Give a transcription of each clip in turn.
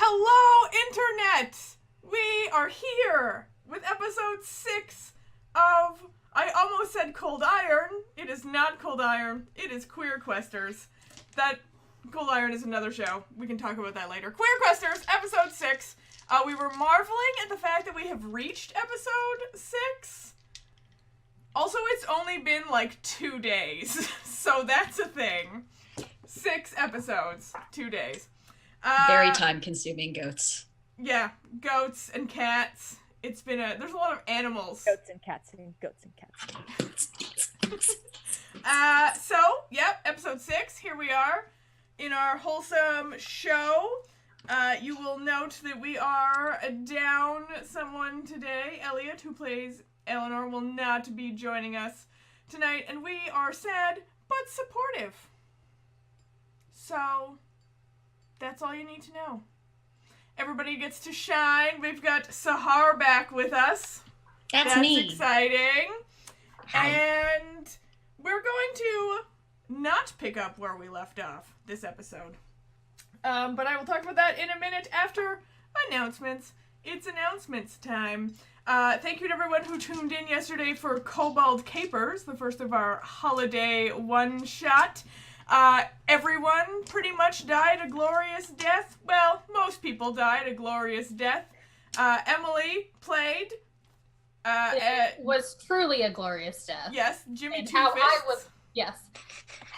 Hello, Internet! We are here with episode 6 of, I almost said Cold Iron. It is not Cold Iron. It is Queer Questers. That, Cold Iron is another show. We can talk about that later. Queer Questers, episode 6. We were marveling at the fact that we have reached episode 6. Also, it's only been like 2 days, so that's a thing. 6 episodes, 2 days. Very time-consuming goats. Yeah, goats and cats. It's been there's a lot of animals. Goats and cats and goats and cats. Yep, episode 6, here we are in our wholesome show. You will note that we are down someone today. Elliot, who plays Eleanor, will not be joining us tonight, and we are sad but supportive. So, that's all you need to know. Everybody gets to shine. We've got Sahar back with us. That's me. That's exciting. Hi. And we're going to not pick up where we left off this episode. But I will talk about that in a minute after announcements. It's announcements time. Thank you to everyone who tuned in yesterday for Kobold Capers, the first of our holiday one-shot. Everyone pretty much died a glorious death. Well, most people died a glorious death. Emily played. It was truly a glorious death. Yes, Jimmy and Two-Fists. Yes.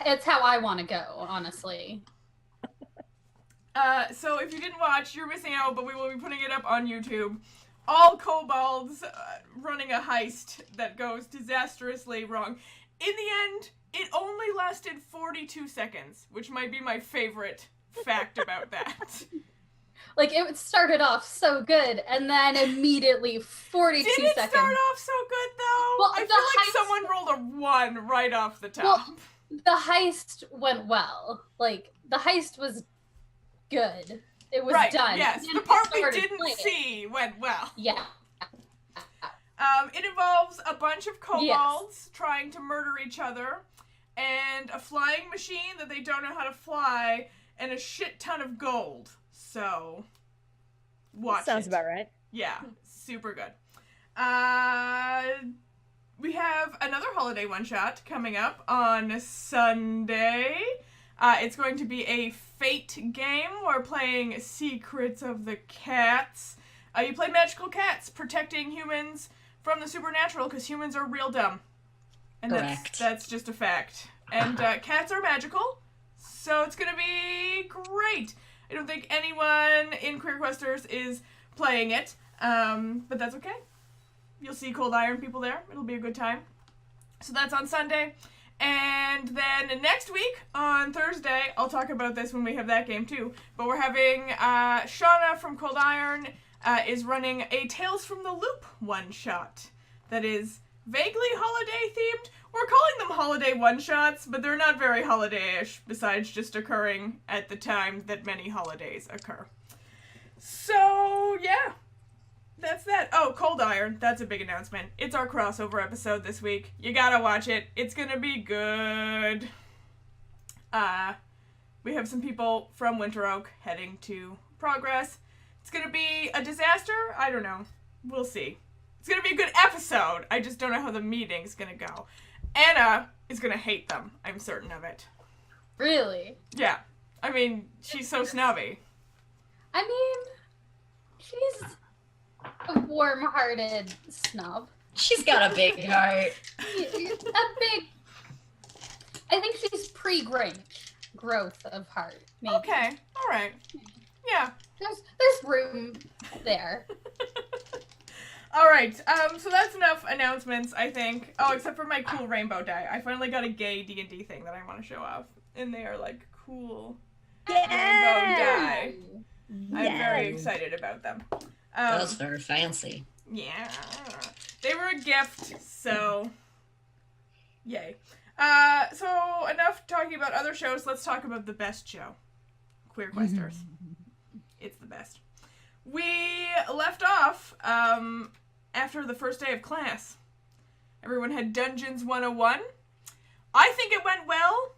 It's how I want to go, honestly. So if you didn't watch, you're missing out, but we will be putting it up on YouTube. All kobolds running a heist that goes disastrously wrong. In the end, it only lasted 42 seconds, which might be my favorite fact about that. Like, it started off so good, and then immediately 42 Did it seconds. start off so good, though? Well, I feel the like heist- someone rolled a 1 right off the top. Well, the heist went well. Like, the heist was good. It was right, done. yes. And The then part we started didn't playing. see went well. Yeah. It involves a bunch of kobolds trying to murder each other, and a flying machine that they don't know how to fly, and a shit ton of gold. So, watch Sounds it. about right. Yeah, super good. We have another holiday one-shot coming up on Sunday. It's going to be a Fate game. We're playing Secrets of the Cats. You play magical cats, protecting humans from the supernatural, because humans are real dumb. And Correct. that's just a fact. And cats are magical, so it's going to be great. I don't think anyone in Queer Questers is playing it, but that's okay. You'll see Cold Iron people there. It'll be a good time. So that's on Sunday. And then next week, on Thursday, I'll talk about this when we have that game too, but we're having Shauna from Cold Iron is running a Tales from the Loop one-shot that is vaguely holiday-themed. We're calling them holiday one-shots, but they're not very holiday-ish, besides just occurring at the time that many holidays occur. So, yeah. That's that. Oh, Cold Iron. That's a big announcement. It's our crossover episode this week. You gotta watch it. It's gonna be good. We have some people from Winter Oak heading to Progress. It's gonna be a disaster? I don't know. We'll see. It's gonna be a good episode. I just don't know how the meeting's gonna go. Anna is gonna hate them. I'm certain of it. Really? Yeah. I mean, she's so snobby. I mean, she's a warm-hearted snob. She's got a big heart. I think she's pre-Grinch growth of heart, maybe. Okay. Alright. Yeah. There's room there. Alright, so that's enough announcements, I think. Oh, except for my cool rainbow die. I finally got a gay D&D thing that I want to show off. And they are, like, cool rainbow die. I'm very excited about them. Those are fancy. Yeah. They were a gift, so yay. So enough talking about other shows. Let's talk about the best show. Queer Questers. It's the best. We left off after the first day of class. Everyone had Dungeons 101. I think it went well.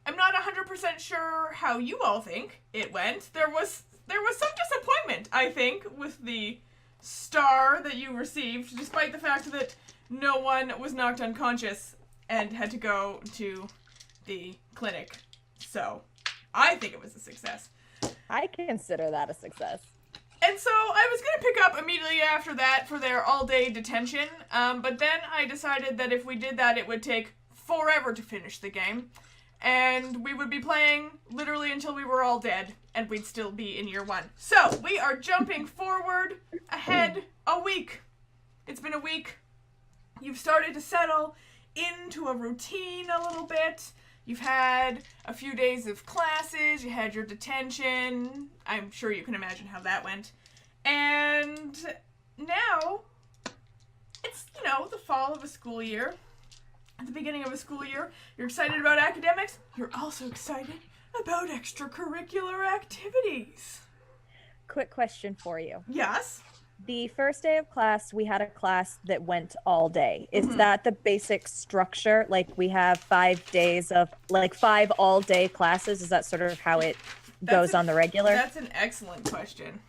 I'm not 100% sure how you all think it went. There was some I think, with the star that you received, despite the fact that no one was knocked unconscious and had to go to the clinic. So, I think it was a success. I consider that a success. And so I was going to pick up immediately after that for their all-day detention, but then I decided that if we did that, it would take forever to finish the game, and we would be playing literally until we were all dead, and we'd still be in year 1. So, we are jumping forward, ahead, a week. It's been a week. You've started to settle into a routine a little bit. You've had a few days of classes, you had your detention. I'm sure you can imagine how that went. And now, it's, the fall of a school year. At the beginning of a school year, you're excited about academics. You're also excited about extracurricular activities. Quick question for you. Yes? The first day of class, we had a class that went all day. Is that the basic structure? Like, we have 5 days of, 5 all-day classes? Is that sort of how it goes on the regular? That's an excellent question.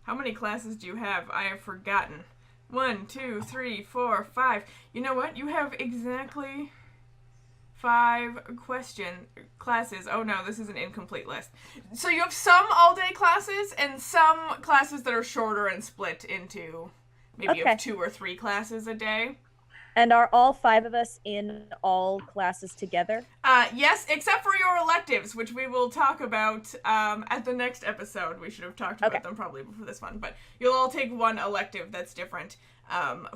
How many classes do you have? I have forgotten. 1, 2, 3, 4, 5. You know what? You have exactly 5 classes. Oh no, this is an incomplete list. So you have some all-day classes and some classes that are shorter and split into maybe you have 2 or 3 classes a day. And are all 5 of us in all classes together? Yes, except for your electives, which we will talk about at the next episode. We should have talked about them probably before this one, but you'll all take one elective that's different.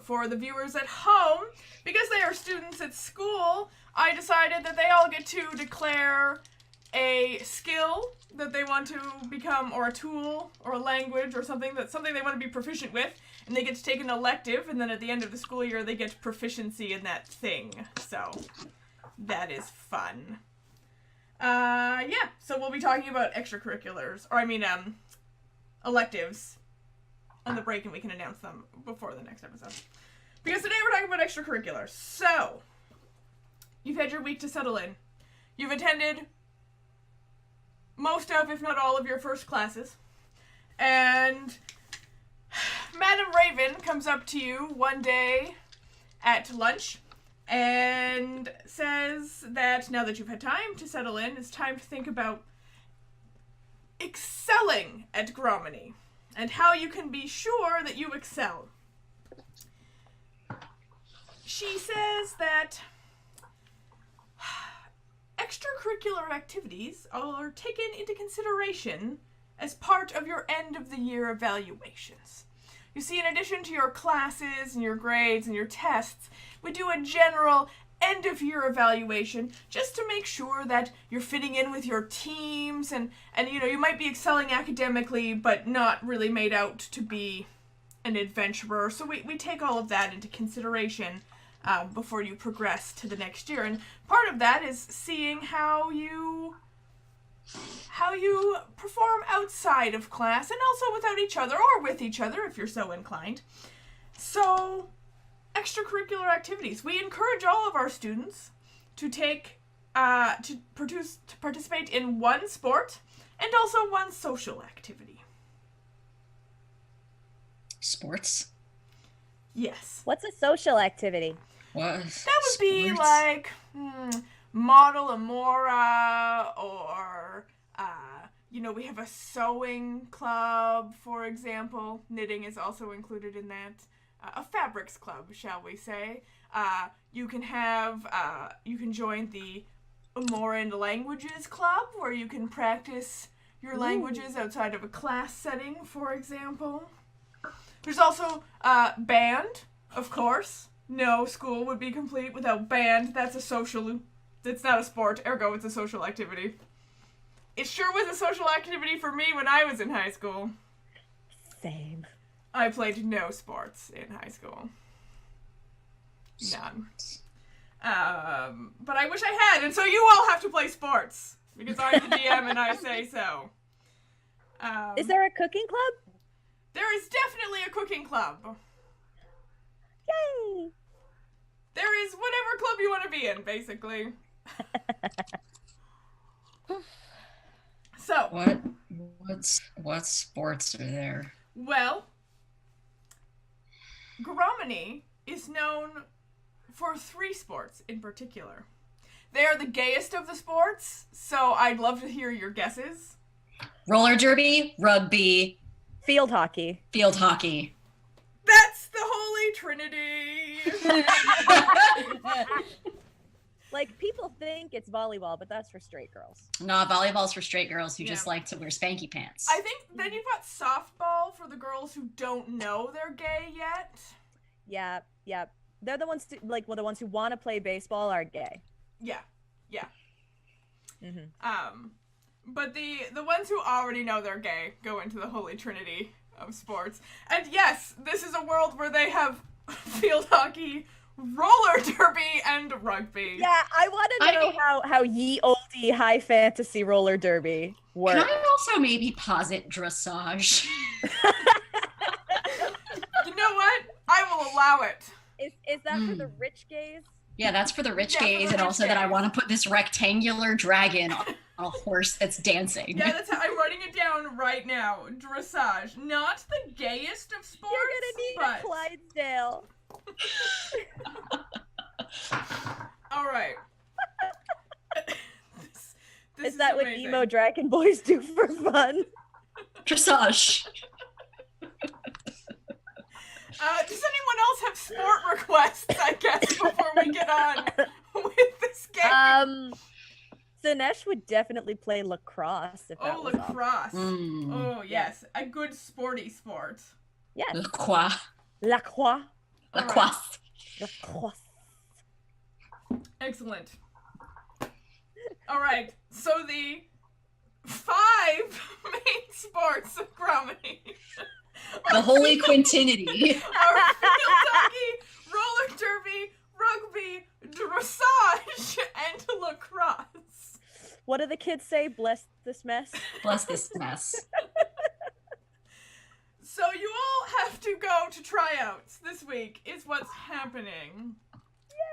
For the viewers at home, because they are students at school, I decided that they all get to declare a skill that they want to become, or a tool, or a language, or something they want to be proficient with, and they get to take an elective, and then at the end of the school year, they get proficiency in that thing. So, that is fun. So we'll be talking about extracurriculars, electives on the break, and we can announce them before the next episode. Because today we're talking about extracurriculars. So, you've had your week to settle in. You've attended most of, if not all of, your first classes. And Madam Raven comes up to you one day at lunch and says that now that you've had time to settle in, it's time to think about excelling at Gromany and how you can be sure that you excel. She says that extracurricular activities are taken into consideration as part of your end-of-the-year evaluations. You see, in addition to your classes and your grades and your tests, we do a general end-of-year evaluation just to make sure that you're fitting in with your teams and you might be excelling academically but not really made out to be an adventurer. So we take all of that into consideration before you progress to the next year. And part of that is seeing how you perform outside of class and also without each other or with each other if you're so inclined. So, extracurricular activities. We encourage all of our students to participate in one sport and also one social activity. Sports? Yes. What's a social activity? What? That would be like Model Amora, or we have a sewing club, for example. Knitting is also included in that. A fabrics club, shall we say. You can join the Amoran Languages Club, where you can practice your languages outside of a class setting, for example. There's also band, of course. No school would be complete without band. That's a social. It's not a sport, ergo it's a social activity. It sure was a social activity for me when I was in high school. Same. I played no sports in high school. None. But I wish I had, and so you all have to play sports. Because I'm the DM and I say so. Is there a cooking club? There is definitely a cooking club. Yay! There is whatever club you want to be in, basically. So, what sports are there? well, Gromany is known for 3 sports in particular. They are the gayest of the sports, so I'd love to hear your guesses. Roller derby, rugby, Field hockey. field hockey. That's the Holy Trinity! Like, people think it's volleyball, but that's for straight girls. No, volleyball's for straight girls who Yeah. just like to wear spanky pants. I think then you've got softball for the girls who don't know they're gay yet. Yeah. They're the ones the ones who want to play baseball are gay. Yeah. Mm-hmm. But the ones who already know they're gay go into the Holy Trinity of sports. And yes, this is a world where they have field hockey, roller derby, and rugby. Yeah, I want to know how ye olde high fantasy roller derby works. Can I also maybe posit dressage? You know what? I will allow it. Is that for the rich gays? Yeah, that's for the rich Yeah, for gays, the and rich also that I gays. want to put this rectangular dragon on a horse that's dancing. Yeah, that's how I'm writing it down right now. Dressage. Not the gayest of sports, You're gonna need but... a Clydesdale. All right. This Is that what amazing. emo dragon boys do for fun? Dressage. Does anyone else have sport requests, I guess, before we get on with this game? Sinesh would definitely play lacrosse if that Oh, was lacrosse. Mm. Oh, yes. A good sporty sport. Yes. Lacroix. Lacroix. Lacroix. Lacrosse. Excellent. All right. So the 5 main sports of Gromany The holy quintinity. are field hockey, roller derby, rugby, dressage, and lacrosse. What do the kids say? Bless this mess. Bless this mess. So you all have to go to tryouts this week is what's happening.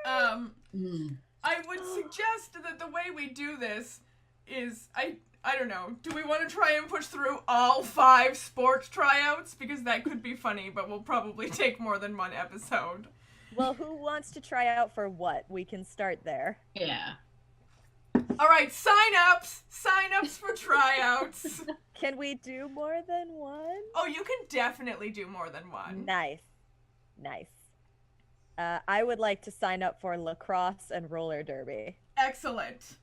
Mm. I would suggest that the way we do this is I don't know. Do we want to try and push through all 5 sports tryouts? Because that could be funny, but will probably take more than 1 episode. Well, who wants to try out for what? We can start there. Yeah. All right, sign-ups for tryouts. Can we do more than one? Oh, you can definitely do more than 1. Nice. I would like to sign up for lacrosse and roller derby. Excellent.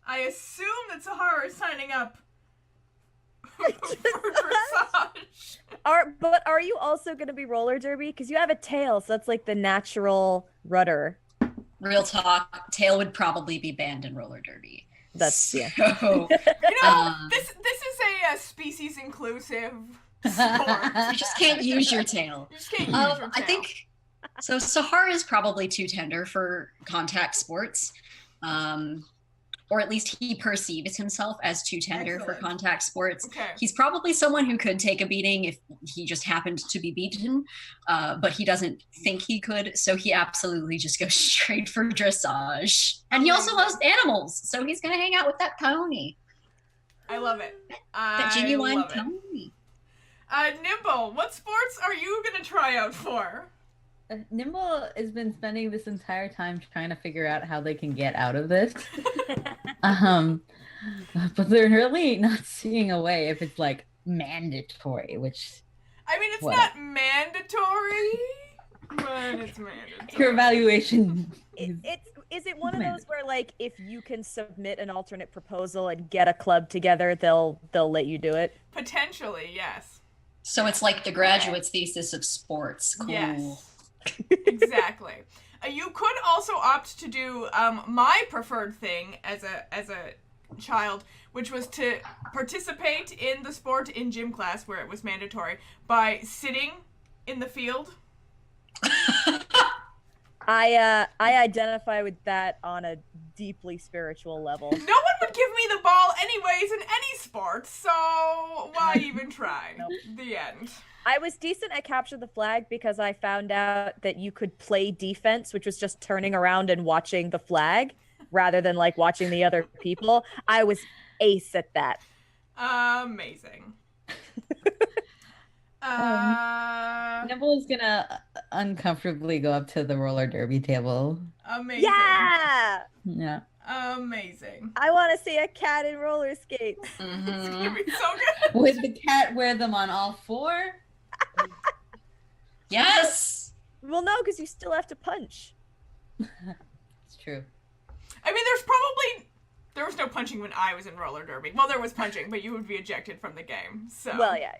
I assume that Sahara is signing up for dressage. But are you also going to be roller derby? Because you have a tail, so that's like the natural rudder. Real talk, tail would probably be banned in roller derby. That's yeah. So, You know, this is a species inclusive sport. you just can't use your tail. You just can't use your tail. I think so. Sahara is probably too tender for contact sports, or at least he perceives himself as too tender for Excellent. contact sports. Okay. He's probably someone who could take a beating if he just happened to be beaten, but he doesn't think he could, so he absolutely just goes straight for dressage. And he also loves animals, so he's gonna hang out with that pony, I love it. that I genuine love it. pony. Nimble, what sports are you gonna try out for? Nimble has been spending this entire time trying to figure out how they can get out of this. But they're really not seeing a way if it's like mandatory, which I mean, it's What? not mandatory, but it's mandatory. your evaluation is Is it one of those where like if you can submit an alternate proposal and get a club together, they'll let you do it? Potentially, yes. So it's like the graduate's thesis of sports. Cool. Yes. Exactly. You could also opt to do my preferred thing as a child, which was to participate in the sport in gym class where it was mandatory by sitting in the field. I identify with that on a deeply spiritual level. No one would give me the ball anyways in any sport, so why even try? Nope. The end. I was decent at capture the flag because I found out that you could play defense, which was just turning around and watching the flag rather than like watching the other people. I was ace at that. Amazing. Nibble is gonna uncomfortably go up to the roller derby table. Amazing. Yeah! Yeah. Amazing. I want to see a cat in roller skates. It's gonna be so good. Would the cat wear them on all four? Yes. Well, no, because you still have to punch. It's true. I mean, there was no punching when I was in roller derby. Well, there was punching, but you would be ejected from the game. So. Well, yeah.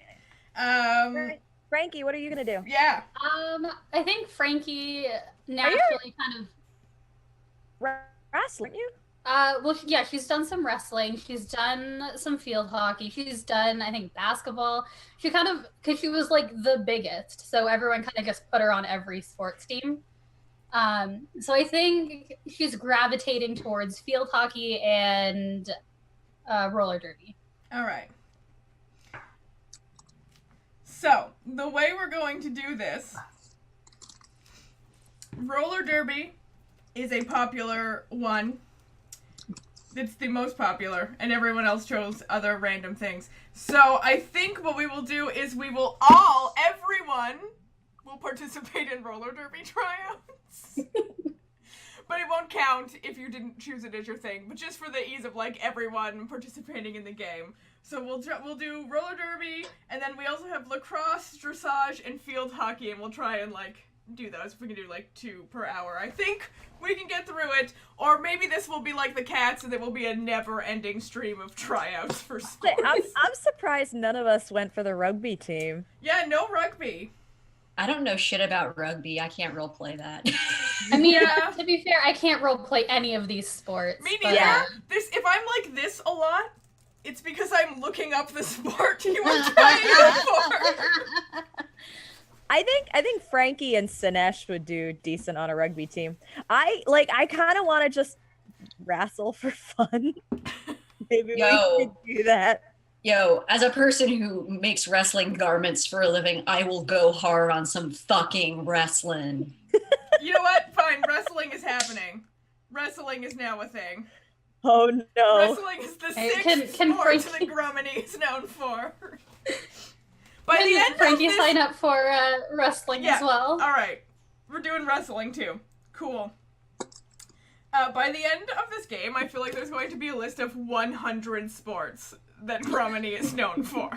Frankie, what are you gonna do? Yeah. I think Frankie naturally kind of. Wrestling, you? Well, yeah, she's done some wrestling. She's done some field hockey. She's done, I think, basketball. She kind of, because she was like the biggest, so everyone kind of just put her on every sports team. So I think she's gravitating towards field hockey and roller derby. All right. So, the way we're going to do this, roller derby is a popular one. It's the most popular, and everyone else chose other random things. So, I think what we will do is everyone will participate in roller derby tryouts. But it won't count if you didn't choose it as your thing, but just for the ease of, like, everyone participating in the game. So we'll do roller derby, and then we also have lacrosse, dressage, and field hockey, and we'll try and, like, do those. If we can do, like, 2 per hour, I think we can get through it. Or maybe this will be like the cats, and there will be a never-ending stream of tryouts for sports. I'm surprised none of us went for the rugby team. Yeah, no rugby. I don't know shit about rugby. I can't role play that. I mean, Yeah. to be fair, I can't role play any of these sports. Me but, neither. Yeah. If I'm like this a lot, it's because I'm looking up the sport you were trying out for. I think Frankie and Sinesh would do decent on a rugby team. I kind of want to just wrestle for fun. Maybe Yo. we could do that. Yo, as a person who makes wrestling garments for a living, I will go hard on some fucking wrestling. You know what? Fine, wrestling is happening. Wrestling is now a thing. Oh no. Wrestling is the Hey, sixth can sport Frankie- that Gromany is known for. By the Can end Frankie of this... sign up for wrestling Yeah. as well? Alright, we're doing wrestling too. Cool. By the end of this game, I feel like there's going to be a list of 100 sports that Gromany is known for.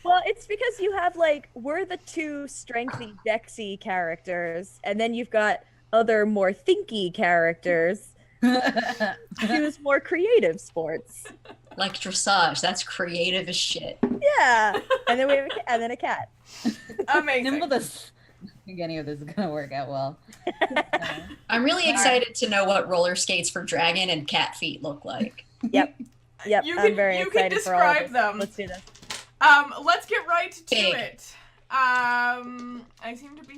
Well, it's because you have we're the 2 strengthy, dexy characters, and then you've got other more thinky characters. Choose more creative sports. Like dressage, that's creative as shit. Yeah, and then we have a cat. Amazing. Nimble does. I don't think any of this is gonna work out well. I'm really excited to know what roller skates for dragon and cat feet look like. Yep, You I'm very you can excited for all of describe this. them. Let's do this. Let's get right to Big. it.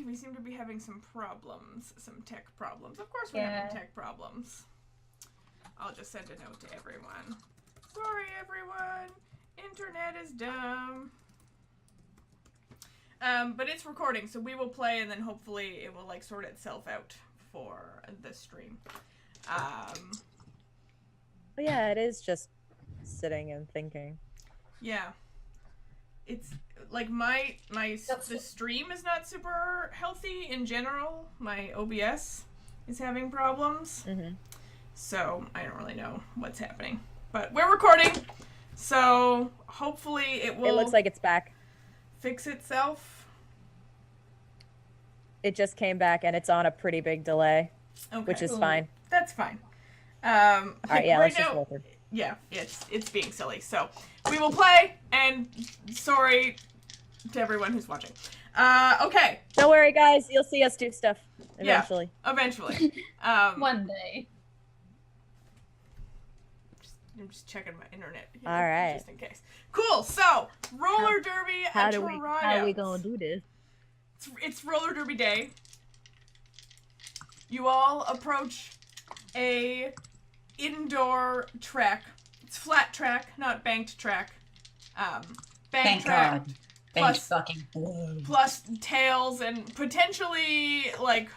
We seem to be having some problems, some tech problems. Of course we're having tech problems. I'll just send a note to everyone. Sorry, everyone. Internet is dumb. But it's recording, so we will play, and then hopefully it will sort itself out for the stream. But yeah, it is just sitting and thinking. Yeah. It's like the stream is not super healthy in general. My OBS is having problems. Mm-hmm. So I don't really know what's happening. But we're recording, so hopefully it will It looks like it's back. fix itself. It just came back and it's on a pretty big delay, Okay. which is fine. That's fine. All right, yeah, let's just now, roll through. yeah, it's being silly. So we will play, and sorry to everyone who's watching. Okay. Don't worry, guys. You'll see us do stuff eventually. Eventually. One day. I'm just checking my internet here, All right. just in case. Cool. So roller derby How at do we tryouts. gonna do this? It's roller derby day. you all approach a indoor track. It's flat track, not banked track. Thank track God. Thank plus fucking God. plus tails and potentially like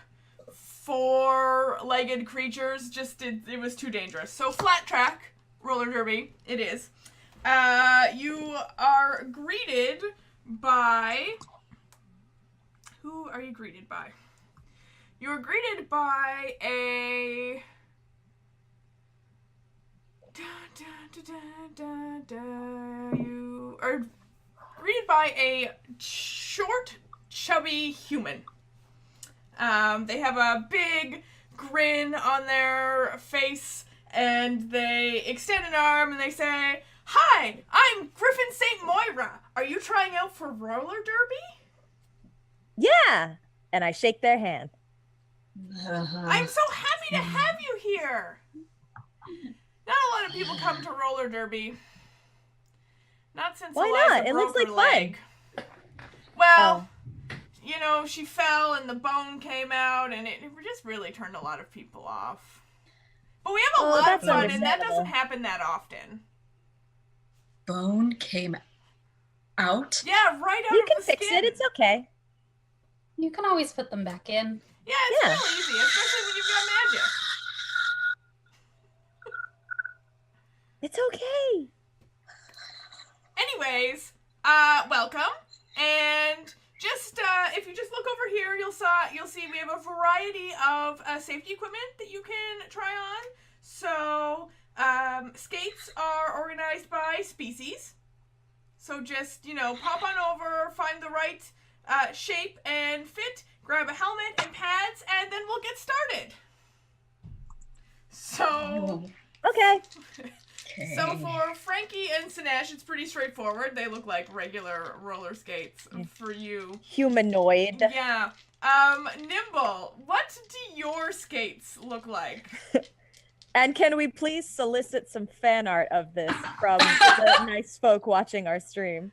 4-legged creatures. Just it was too dangerous. So flat track roller derby it is. You are greeted by. Who are you greeted by? You are greeted by a. You are greeted by a short, chubby human. They have a big grin on their face, and they extend an arm and they say, "Hi, I'm Griffin St. Moira. Are you trying out for roller derby?" Yeah. And I shake their hand. I'm so happy to have you here. Not a lot of people come to roller derby. Not since Why Eliza not? It broke looks like her fun. leg. Well, you know, she fell and the bone came out, and it just really turned a lot of people off. But we have a lot of that's fun, and that understandable. doesn't happen that often. Bone came out. Yeah, right out You of can the fix skin. it. It's okay. You can always put them back in. Yeah, it's Yeah. real easy, especially when you've got magic. It's okay. Anyways, welcome. And just if you just look over here, you'll see we have a variety of safety equipment that you can try on. So skates are organized by species. So just pop on over, find the right shape and fit, grab a helmet and pads, and then we'll get started. So. Okay. So for Frankie and Sinesh, it's pretty straightforward. They look like regular roller skates for you. Humanoid. Yeah. Nimble, what do your skates look like? And can we please solicit some fan art of this from the nice folk watching our stream?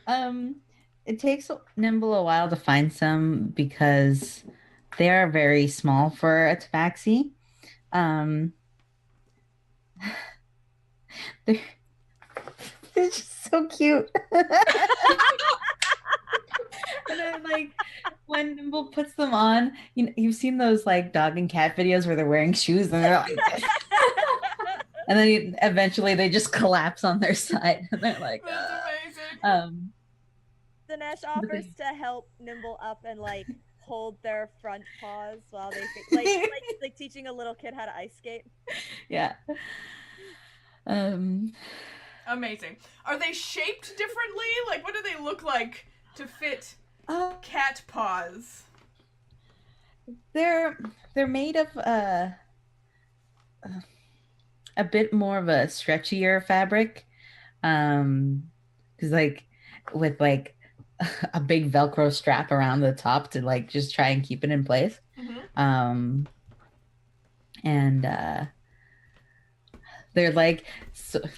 It takes Nimble a while to find some because they are very small for a tabaxi. They're just so cute. And then, like, when Nimble puts them on, you've seen those like dog and cat videos where they're wearing shoes and they're like, and then eventually they just collapse on their side and they're like, That's amazing. Dinesh offers to help Nimble up and like hold their front paws while they like teaching a little kid how to ice skate. yeah. Amazing. Are they shaped differently? Like, what do they look like to fit cat paws? They're made of a bit more of a stretchier fabric, because like with like a big Velcro strap around the top to like just try and keep it in place. Mm-hmm. And they're like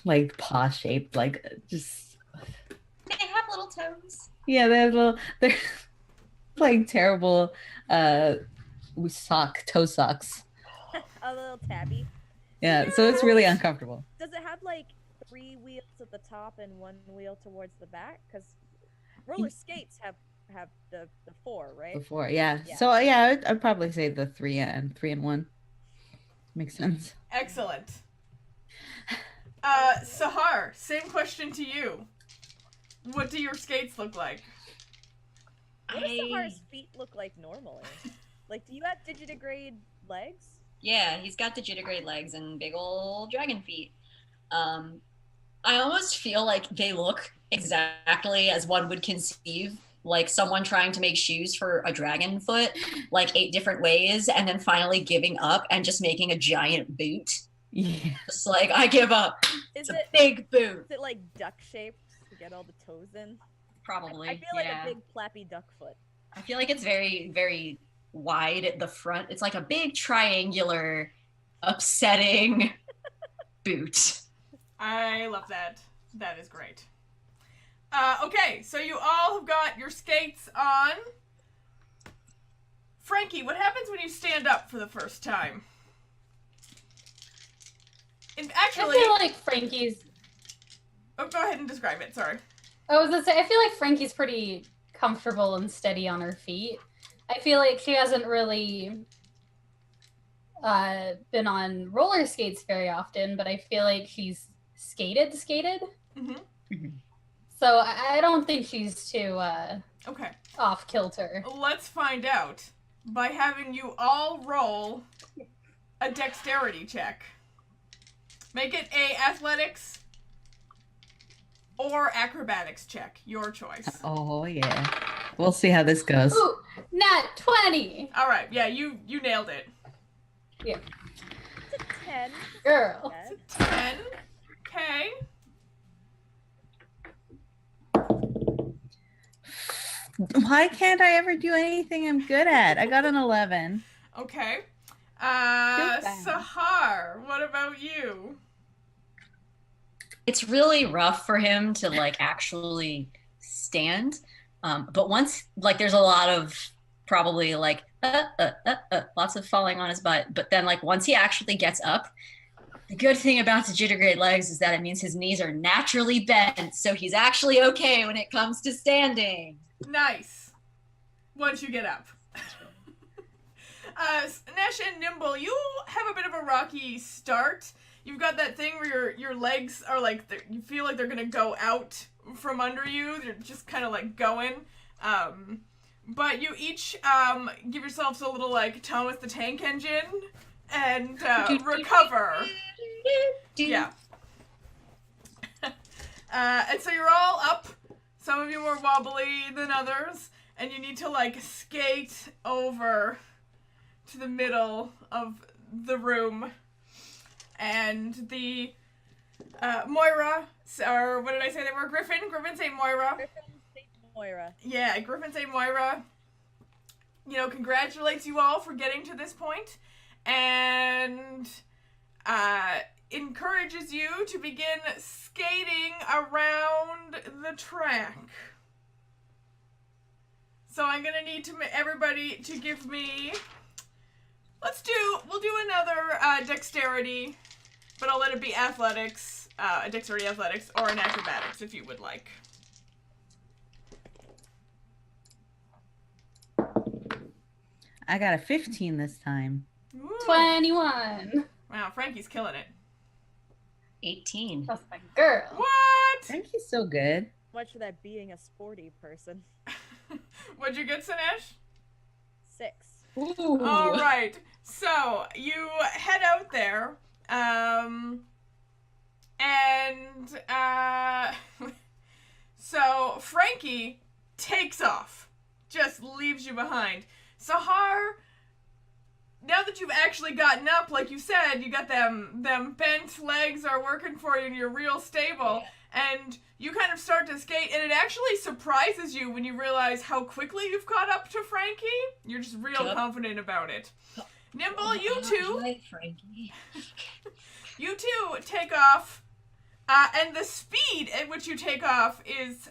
like paw shaped, like just They have little toes. yeah, they're like terrible toe socks. A little tabby. Yeah, so it's really uncomfortable. Does it have like 3 wheels at the top and 1 wheel towards the back? Because roller skates have the 4, right? Before, yeah. Yeah. So yeah, I'd probably say the 3 and 1 makes sense. Excellent. Sahar, same question to you. What do your skates look like? What does Sahar's feet look like normally? Like, do you have digitigrade legs? Yeah, he's got digitigrade legs and big old dragon feet. I almost feel like they look exactly as one would conceive, like someone trying to make shoes for a dragon foot, like 8 different ways, and then finally giving up and just making a giant boot. Yeah. It's like, I give up. Is It's a it big boot. is it like duck shaped to get all the toes in? Probably. I feel like a big flappy duck foot. I feel like it's very, very wide at the front. It's like a big triangular, upsetting boot. I love that. That is great. Okay, so you all have got your skates on. Frankie, what happens when you stand up for the first time? And actually, I feel like Frankie's. Oh, go ahead and describe it. Sorry. I was gonna say, I feel like Frankie's pretty comfortable and steady on her feet. I feel like she hasn't really been on roller skates very often, but I feel like she's skated. Mm-hmm. So I don't think she's too Okay. off kilter. Let's find out by having you all roll a dexterity check. Make it a athletics or acrobatics check. Your choice. Oh yeah. We'll see how this goes. Ooh, nat 20. All right. Yeah, you nailed it. Yeah. It's a 10. Girl. Yes. 10. Okay. Why can't I ever do anything I'm good at? I got an 11. Okay. bad. Sahar, what about you? It's really rough for him to like actually stand. But once like there's a lot of probably like lots of falling on his butt. But then like once he actually gets up, the good thing about digitigrade legs is that it means his knees are naturally bent, so he's actually okay when it comes to standing. Nice. Once you get up. Nesh and Nimble, you have a bit of a rocky start. You've got that thing where your legs are like, you feel like they're gonna go out from under you. They're just kind of like going. But you each give yourselves a little like Thomas the Tank Engine and recover. Yeah. And so you're all up. Some of you more wobbly than others. And you need to like skate over to the middle of the room. And the Moira, or what did I say they were? Griffin? Griffin say Moira. Griffin St. Moira. Yeah, Griffin say Moira. You know, congratulates you all for getting to this point. And encourages you to begin skating around the track. So I'm gonna need everybody to give me, we'll do another dexterity, but I'll let it be athletics, a dexterity athletics, or an acrobatics if you would like. I got a 15 this time. Ooh. 21. Wow, Frankie's killing it. 18. That's my girl. What? Frankie's so good. Much for that being a sporty person. What'd you get, Sinesh? 6. Ooh. All right. So you head out there, so Frankie takes off, just leaves you behind. Sahar, now that you've actually gotten up, like you said, you got them bent legs are working for you and you're real stable, and you kind of start to skate, and it actually surprises you when you realize how quickly you've caught up to Frankie. You're just real confident about it. Nimble, you two, you two take off, and the speed at which you take off is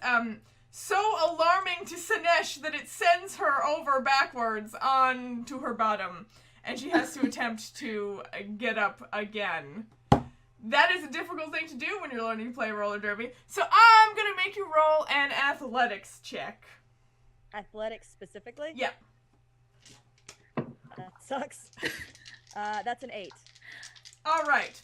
so alarming to Sinesh that it sends her over backwards onto her bottom, and she has to attempt to get up again. That is a difficult thing to do when you're learning to play roller derby. So I'm gonna make you roll an athletics check. Athletics specifically? Yeah. That sucks. That's an 8. All right.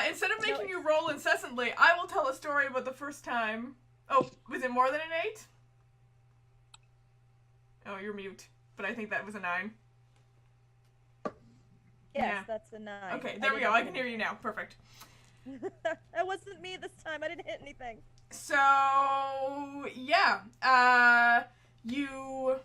Instead of making you roll incessantly, I will tell a story about the first time. Oh, was it more than an 8? Oh, you're mute. But I think that was a 9. Yes, Yeah. that's a 9. Okay, there we go. I can hear you now. Perfect. That wasn't me this time. I didn't hit anything. So, yeah. You...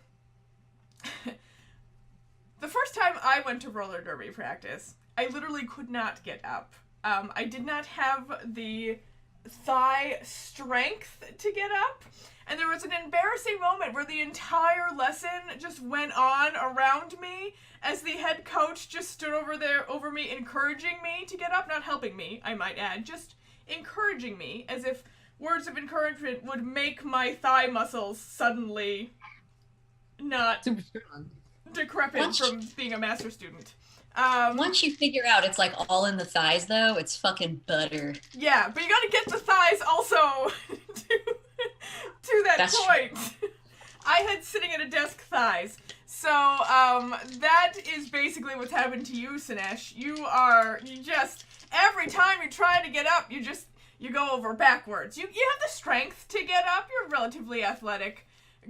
The first time I went to roller derby practice, I literally could not get up. I did not have the thigh strength to get up, and there was an embarrassing moment where the entire lesson just went on around me as the head coach just stood over me, encouraging me to get up, not helping me, I might add, just encouraging me, as if words of encouragement would make my thigh muscles suddenly not Super strong. decrepit from being a master student. Once you figure out it's like all in the thighs, though, it's fucking butter. Yeah, but you gotta get the thighs also to that That's point. I had sitting at a desk thighs. So, that is basically what's happened to you, Sinesh. You just, every time you try to get up, you go over backwards. You have the strength to get up. You're a relatively athletic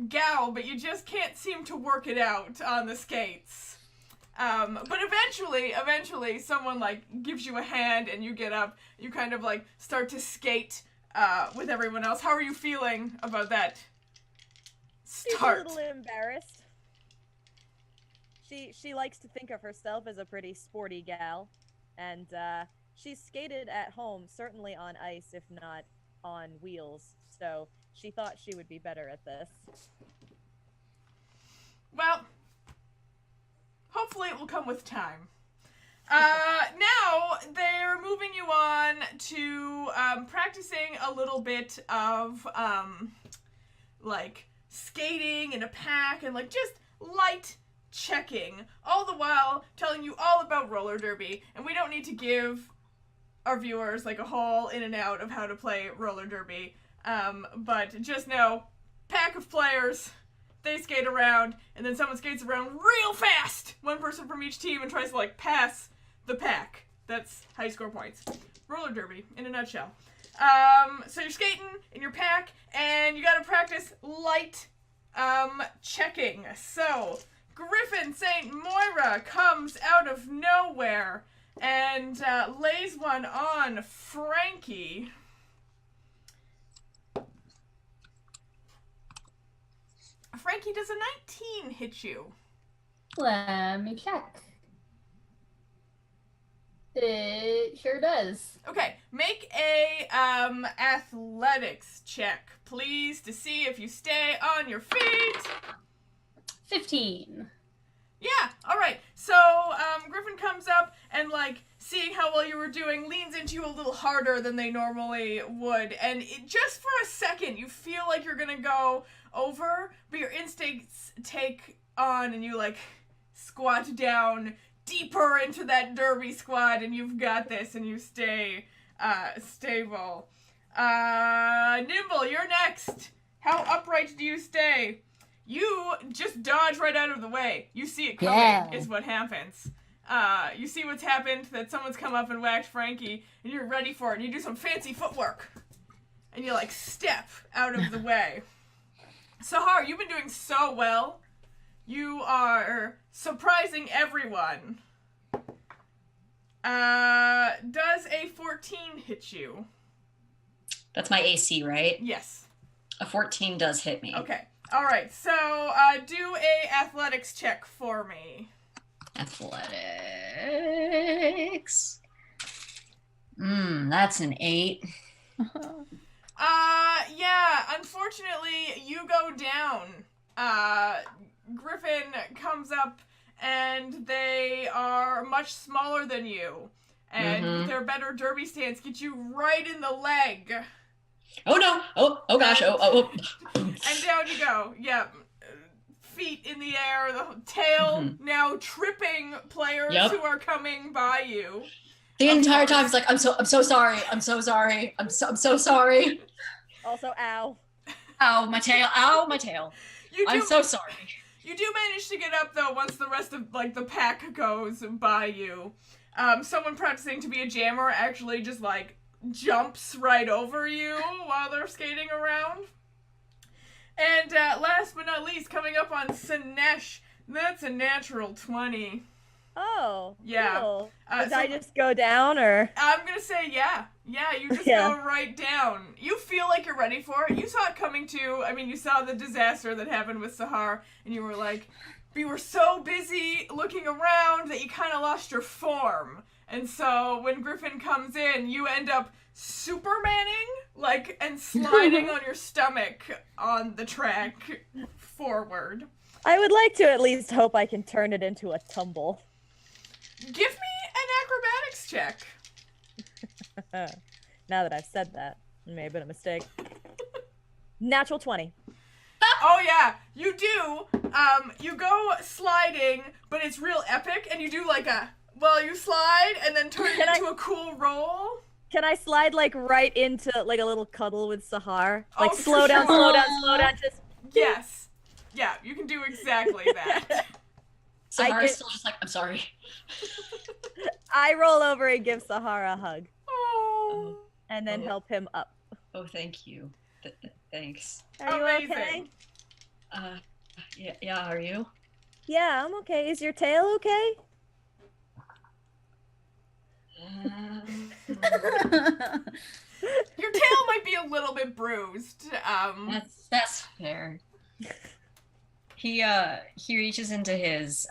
gal, but you just can't seem to work it out on the skates. But eventually someone like gives you a hand and you get up. You kind of like start to skate with everyone else. How are you feeling about that start? She's a little embarrassed. She likes to think of herself as a pretty sporty gal, and she's skated at home, certainly on ice, if not on wheels. So she thought she would be better at this. Well, hopefully it will come with time. Now they're moving you on to practicing a little bit of like skating in a pack and like just light checking, all the while telling you all about roller derby. And we don't need to give our viewers like a whole in and out of how to play roller derby, but just know, pack of players, they skate around, and then someone skates around real fast, one person from each team, and tries to like pass the pack. That's how you score points. Roller derby in a nutshell. So you're skating in your pack, and you gotta practice light checking. So Griffin St. Moira comes out of nowhere and lays one on Frankie. Frankie, does a 19 hit you? Let me check. It sure does. Okay, make a athletics check, please, to see if you stay on your feet. 15. Yeah, alright. So, Griffin comes up and, like, seeing how well you were doing, leans into you a little harder than they normally would. And just for a second, you feel like you're gonna go over, but your instincts take on and you, like, squat down deeper into that derby squad, and you've got this, and you stay, stable. Nimble, you're next. How upright do you stay? You just dodge right out of the way. You see it coming, is what happens. You see what's happened, that someone's come up and whacked Frankie, and you're ready for it, and you do some fancy footwork. And you, like, step out of the way. Sahar, you've been doing so well. You are surprising everyone. Does a 14 hit you? That's my AC, right? Yes. A 14 does hit me. Okay. All right. So, do a athletics check for me. Athletics. That's an 8. Yeah, unfortunately, you go down. Griffin comes up, and they are much smaller than you. And their better derby stance gets you right in the leg. Oh, no. Oh gosh. Oh. And down you go. Yep. Feet in the air, the tail now tripping players who are coming by you. The entire time it's like, I'm so sorry. I'm so sorry. I'm so sorry. Also, ow. Ow, my tail. Ow, my tail. I'm so sorry. You do manage to get up, though, once the rest of, like, the pack goes by you. Someone practicing to be a jammer actually just, like, jumps right over you while they're skating around. And last but not least, coming up on Sinesh, that's a natural 20. Oh, yeah. Cool. Did I just go down, or? I'm gonna say yeah. Yeah, you just go right down. You feel like you're ready for it. You saw it coming too. I mean, you saw the disaster that happened with Sahar, and you were like, you were so busy looking around that you kind of lost your form. And so when Griffin comes in, you end up Supermaning, like, and sliding on your stomach on the track forward. I would like to at least hope I can turn it into a tumble. Give me an acrobatics check. Now that I've said that, it may have been a mistake. Natural 20. Oh yeah, you do You go sliding, but it's real epic, and you do like you slide and then turn it into a cool roll. Can I slide like right into like a little cuddle with Sahar? Like Oh, slow for down, sure. slow down, slow down. Just Yes. Yeah, you can do exactly that. Sahara's still just like, I'm sorry. I roll over and give Sahar a hug, Oh. and then help him up. Oh, thank you. Thanks. Are you Amazing. okay? Yeah, are you? Yeah, I'm okay. Is your tail okay? Your tail might be a little bit bruised. That's fair. He reaches into his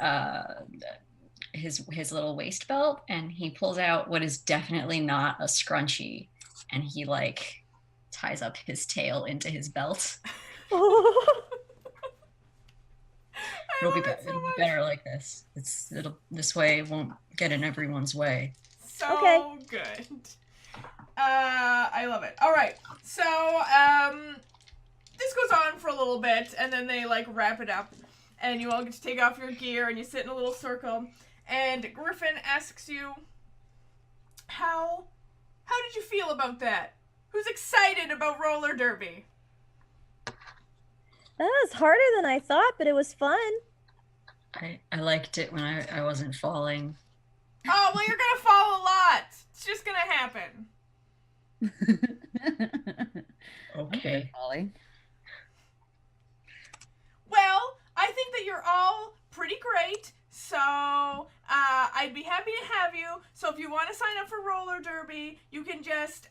little waist belt and he pulls out what is definitely not a scrunchie, and he like ties up his tail into his belt. It'll be better like this. This way it won't get in everyone's way. So good. I love it. All right. So, this goes on for a little bit, and then they, like, wrap it up, and you all get to take off your gear, and you sit in a little circle, and Griffin asks you, how did you feel about that? Who's excited about roller derby? That was harder than I thought, but it was fun. I liked it when I wasn't falling. Oh, well, you're gonna fall a lot. It's just gonna happen. Okay. Ollie. Well, I think that you're all pretty great, so I'd be happy to have you. So if you want to sign up for roller derby, you can just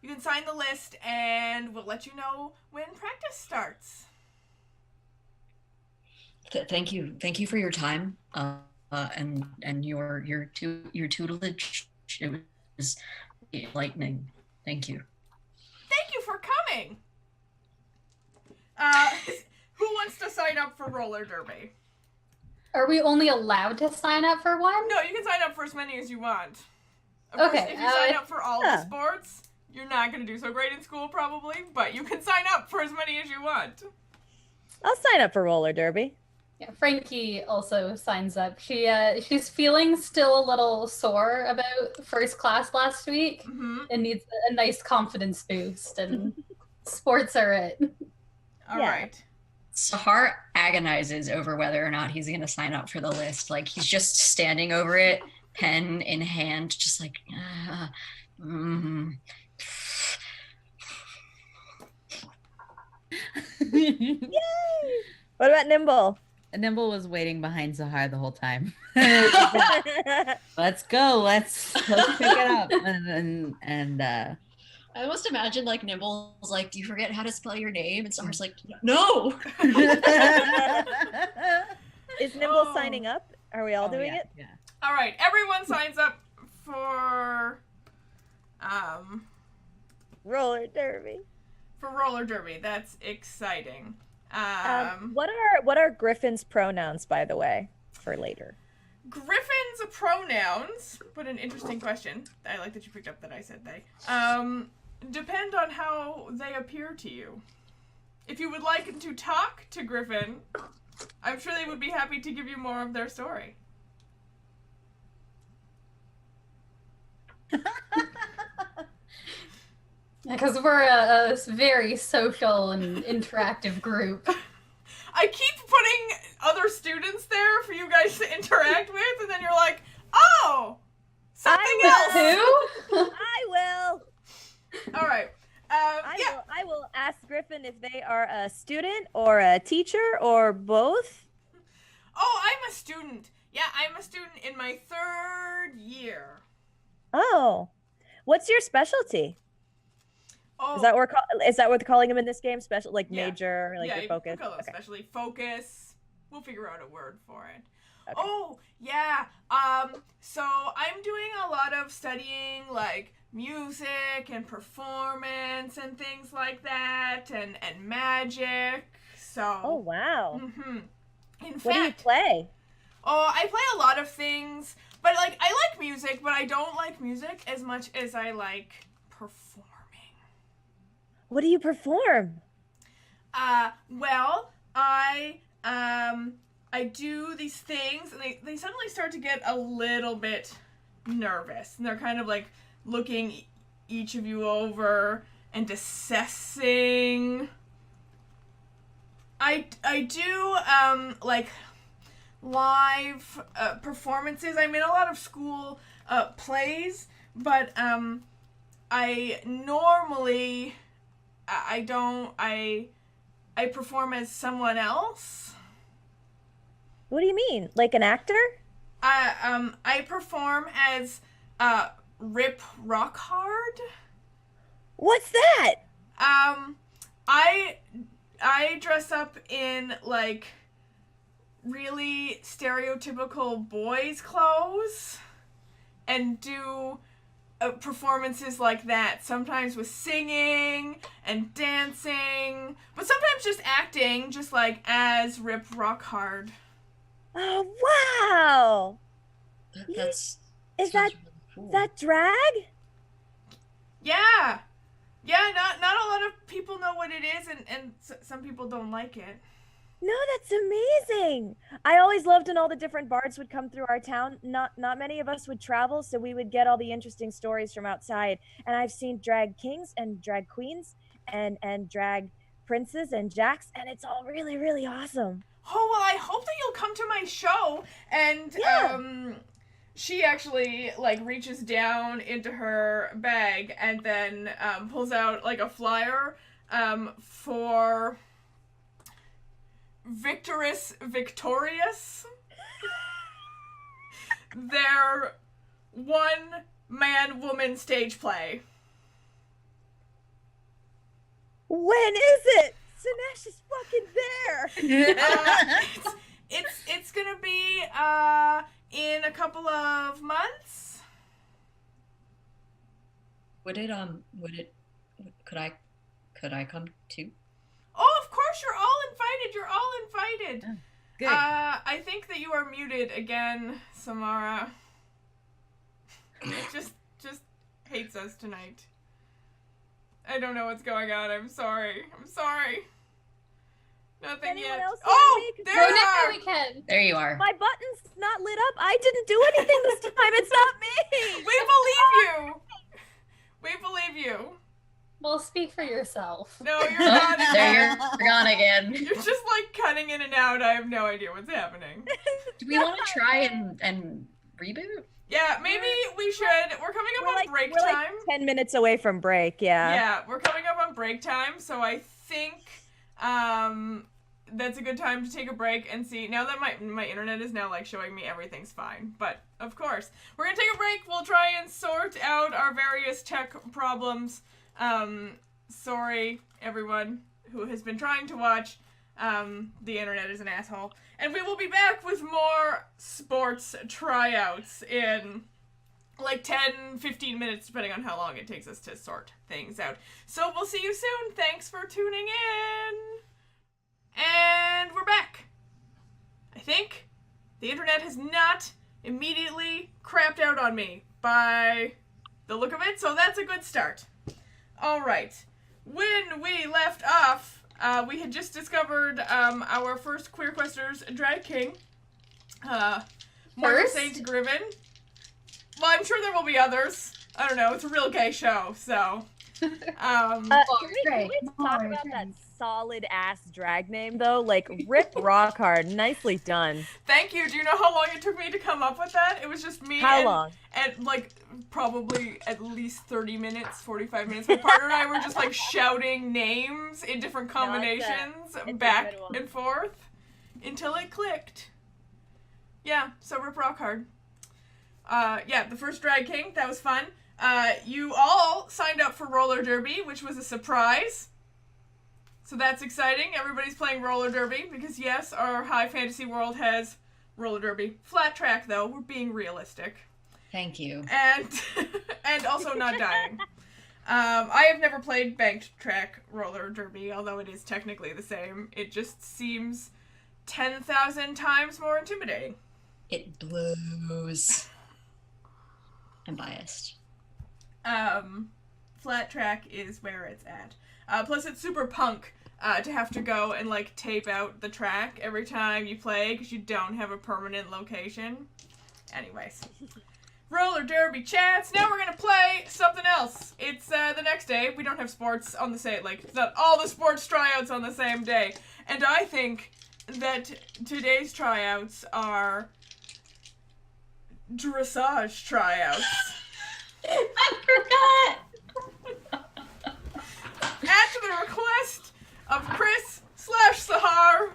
you can sign the list, and we'll let you know when practice starts. Thank you for your time, and your tutelage. It was enlightening. Thank you. Thank you for coming. Who wants to sign up for roller derby? Are we only allowed to sign up for one? No, you can sign up for as many as you want. Of Okay, course, if you sign up for all the sports, you're not going to do so great in school probably, but you can sign up for as many as you want. I'll sign up for roller derby. Yeah, Frankie also signs up. She's feeling still a little sore about first class last week and needs a nice confidence boost, and sports are it. All right. Sahar agonizes over whether or not he's going to sign up for the list. Like, he's just standing over it, pen in hand, just like, Yay! What about Nimble? Nimble was waiting behind Sahar the whole time. Let's go. Let's pick it up. And I almost imagine like Nimble's like, do you forget how to spell your name? And Sahar's like, no. Is Nimble signing up? Are we all doing it? Yeah. All right, everyone signs up for Roller derby. for roller derby. That's exciting. What are Griffin's pronouns, by the way, for later? Griffin's pronouns. What an interesting question. I like that you picked up that I said they. Depend on how they appear to you. If you would like to talk to Griffin, I'm sure they would be happy to give you more of their story. Because we're a very social and interactive group. I keep putting other students there for you guys to interact with, and then you're like, oh, something else. Who? I will. All right. I will ask Griffin if they are a student or a teacher or both. Oh, I'm a student. Yeah, I'm a student in my 3rd year. Oh, what's your specialty? Oh, Is that what they're calling him in this game? Special, like Yeah. major, like yeah, your focus. Call it Okay. especially focus. We'll figure out a word for it. Okay. Oh, yeah. So I'm doing a lot of studying like music and performance and things like that, and magic. So. Oh wow. Mm-hmm. In What do you fact, play? oh, I play a lot of things, but like I like music, but I don't like music as much as I like performing. What do you perform? Well, I I do these things, and they suddenly start to get a little bit nervous, and they're kind of like looking each of you over and assessing. I do like live performances. I'm in a lot of school plays, but I normally I perform as someone else. What do you mean? Like an actor? I perform as Rip Rockhard. What's that? I dress up in like really stereotypical boys' clothes and do performances like that, sometimes with singing and dancing, but sometimes just acting, just like as Rip Rockhard. Oh, wow. That's Is sounds that really cool. that drag? Yeah. Yeah, not a lot of people know what it is, and some people don't like it. No, that's amazing. I always loved when all the different bards would come through our town. Not many of us would travel, so we would get all the interesting stories from outside. And I've seen drag kings and drag queens and drag princes and jacks, and it's all really, really awesome. Oh, well, I hope that you'll come to my show. And Yeah. she actually like reaches down into her bag and then pulls out like a flyer for Victorious. Their one man woman stage play. When is it? Sinesh is fucking there. It's gonna be in a couple of months. Would it could I come too? Oh, of course, you're all invited. You're all invited. Oh, good. I think that you are muted again, Samara. It just hates us tonight. I don't know what's going on. I'm sorry. Nothing Anyone yet. else Oh, hear me? there No, you now are. we can. There you are. My button's not lit up. I didn't do anything this time. It's not me. We believe you. We believe you. Well, speak for yourself. No, you're Oh, not. there you're gone again. You're just like cutting in and out. I have no idea what's happening. Do we want to try and reboot? Yeah, maybe we should. We're coming up on break we're time. like 10 minutes away from break. Yeah. Yeah, we're coming up on break time, so I think that's a good time to take a break and see. Now that my internet is now like showing me everything's fine, but of course we're gonna take a break. We'll try and sort out our various tech problems. Sorry everyone who has been trying to watch. The internet is an asshole, and we will be back with more sports tryouts in like 10-15 minutes, depending on how long it takes us to sort things out. So we'll see you soon. Thanks for tuning in. And we're back. I think the internet has not immediately crapped out on me by the look of it, so that's a good start. All right. When we left off, we had just discovered our first Queer Questers drag king, Morgan First? St. Griven. Well, I'm sure there will be others. I don't know. It's a real gay show, so. Can we talk about that solid ass drag name though? Like Rip Rockhard. Nicely done. Thank you. Do you know how long it took me to come up with that? It was just me. How long? And like probably at least 30 minutes, 45 minutes. My partner and I were just like shouting names in different combinations a back good one. and forth until it clicked. Yeah, so Rip Rockhard. Yeah, the first drag king. That was fun. You all signed up for roller derby, which was a surprise. So that's exciting. Everybody's playing roller derby because yes, our high fantasy world has roller derby. Flat track though, we're being realistic. Thank you. And and also not dying. I have never played banked track roller derby, although it is technically the same. It just seems 10,000 times more intimidating. It blows. I'm biased. flat track is where it's at. Plus, it's super punk to have to go and, like, tape out the track every time you play because you don't have a permanent location. Anyways. Roller derby chats. Now we're gonna play something else. It's the next day. We don't have sports on the same, like, it's not all the sports tryouts on the same day. And I think that today's tryouts are dressage tryouts. I forgot. At the request of Chris/Sahar,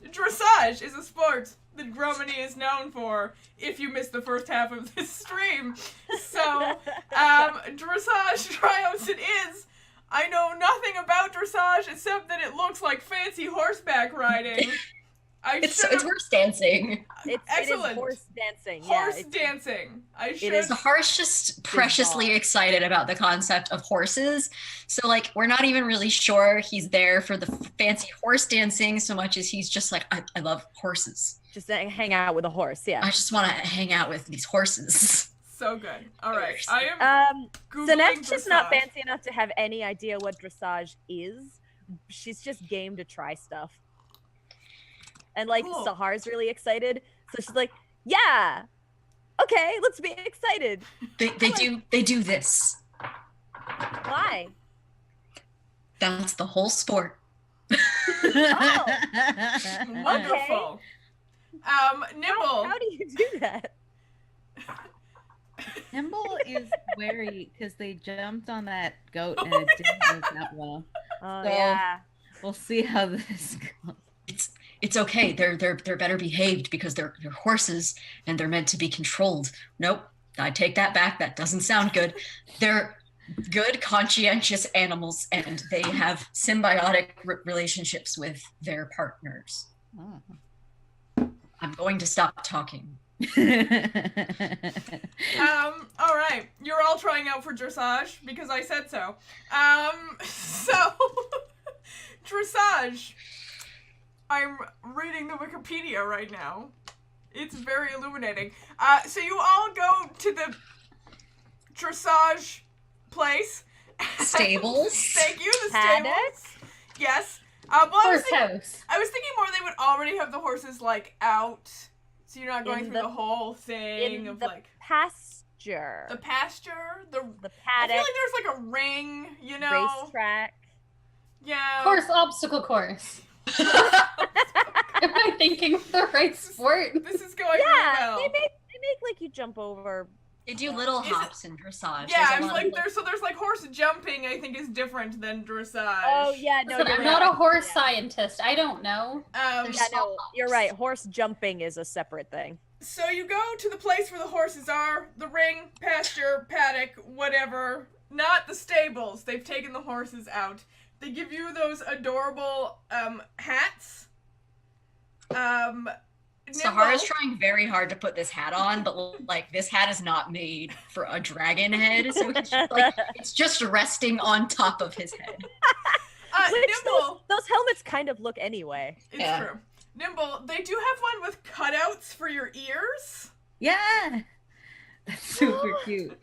dressage is a sport that Gromany is known for, if you missed the first half of this stream. So, dressage tryouts it is. I know nothing about dressage except that it looks like fancy horseback riding. It's horse dancing. Excellent. It is horse dancing. Horse dancing. Sahar's just preciously excited about the concept of horses. So, like, we're not even really sure he's there for the fancy horse dancing so much as he's just like, I love horses. Just hang out with a horse, yeah. I just want to hang out with these horses. So good. All right. I am Googling Sanef's just not dressage. fancy enough to have any idea what dressage is. She's just game to try stuff. And, like, Cool. Sahar's really excited. So she's like, yeah, okay, let's be excited. They do this. Why? That's the whole sport. Oh, Wonderful. Nimble. how do you do that? Nimble is wary because they jumped on that goat and it didn't work that well. Oh, So- yeah. We'll see how this goes. It's okay. They're better behaved because they're horses and they're meant to be controlled. Nope, I take that back. That doesn't sound good. They're good, conscientious animals, and they have symbiotic relationships with their partners. Oh. I'm going to stop talking. All right. You're all trying out for dressage because I said so. So dressage. I'm reading the Wikipedia right now. It's very illuminating. So you all go to the dressage place. Stables? Thank you, the Paddock? stables. Yes. Well, Horse house. I was thinking more they would already have the horses, like, out. So you're not going In through the- the whole thing In of, the like, pasture, the pasture, the I feel paddock, like there's like a ring, you know? racetrack. Yeah. Course, obstacle course. Am I thinking of the right sport? This is going Yeah, really well. they make like you jump over. They do little Is it- hops in dressage. Yeah, There's a I was lot like, of, there's like horse jumping. I think is different than dressage. Oh yeah, no, Listen, you're I'm right. not a horse Yeah. scientist. I don't know. Um. Yeah, no, you're right. Horse jumping is a separate thing. So you go to the place where the horses are, the ring, pasture, paddock, whatever. Not the stables. They've taken the horses out. They give you those adorable hats. Sahara's trying very hard to put this hat on, but like this hat is not made for a dragon head, so it's just, like, it's just resting on top of his head. Which Nimble. those helmets kind of look anyway. It's Yeah. true. Nimble, they do have one with cutouts for your ears. Yeah. That's super cute.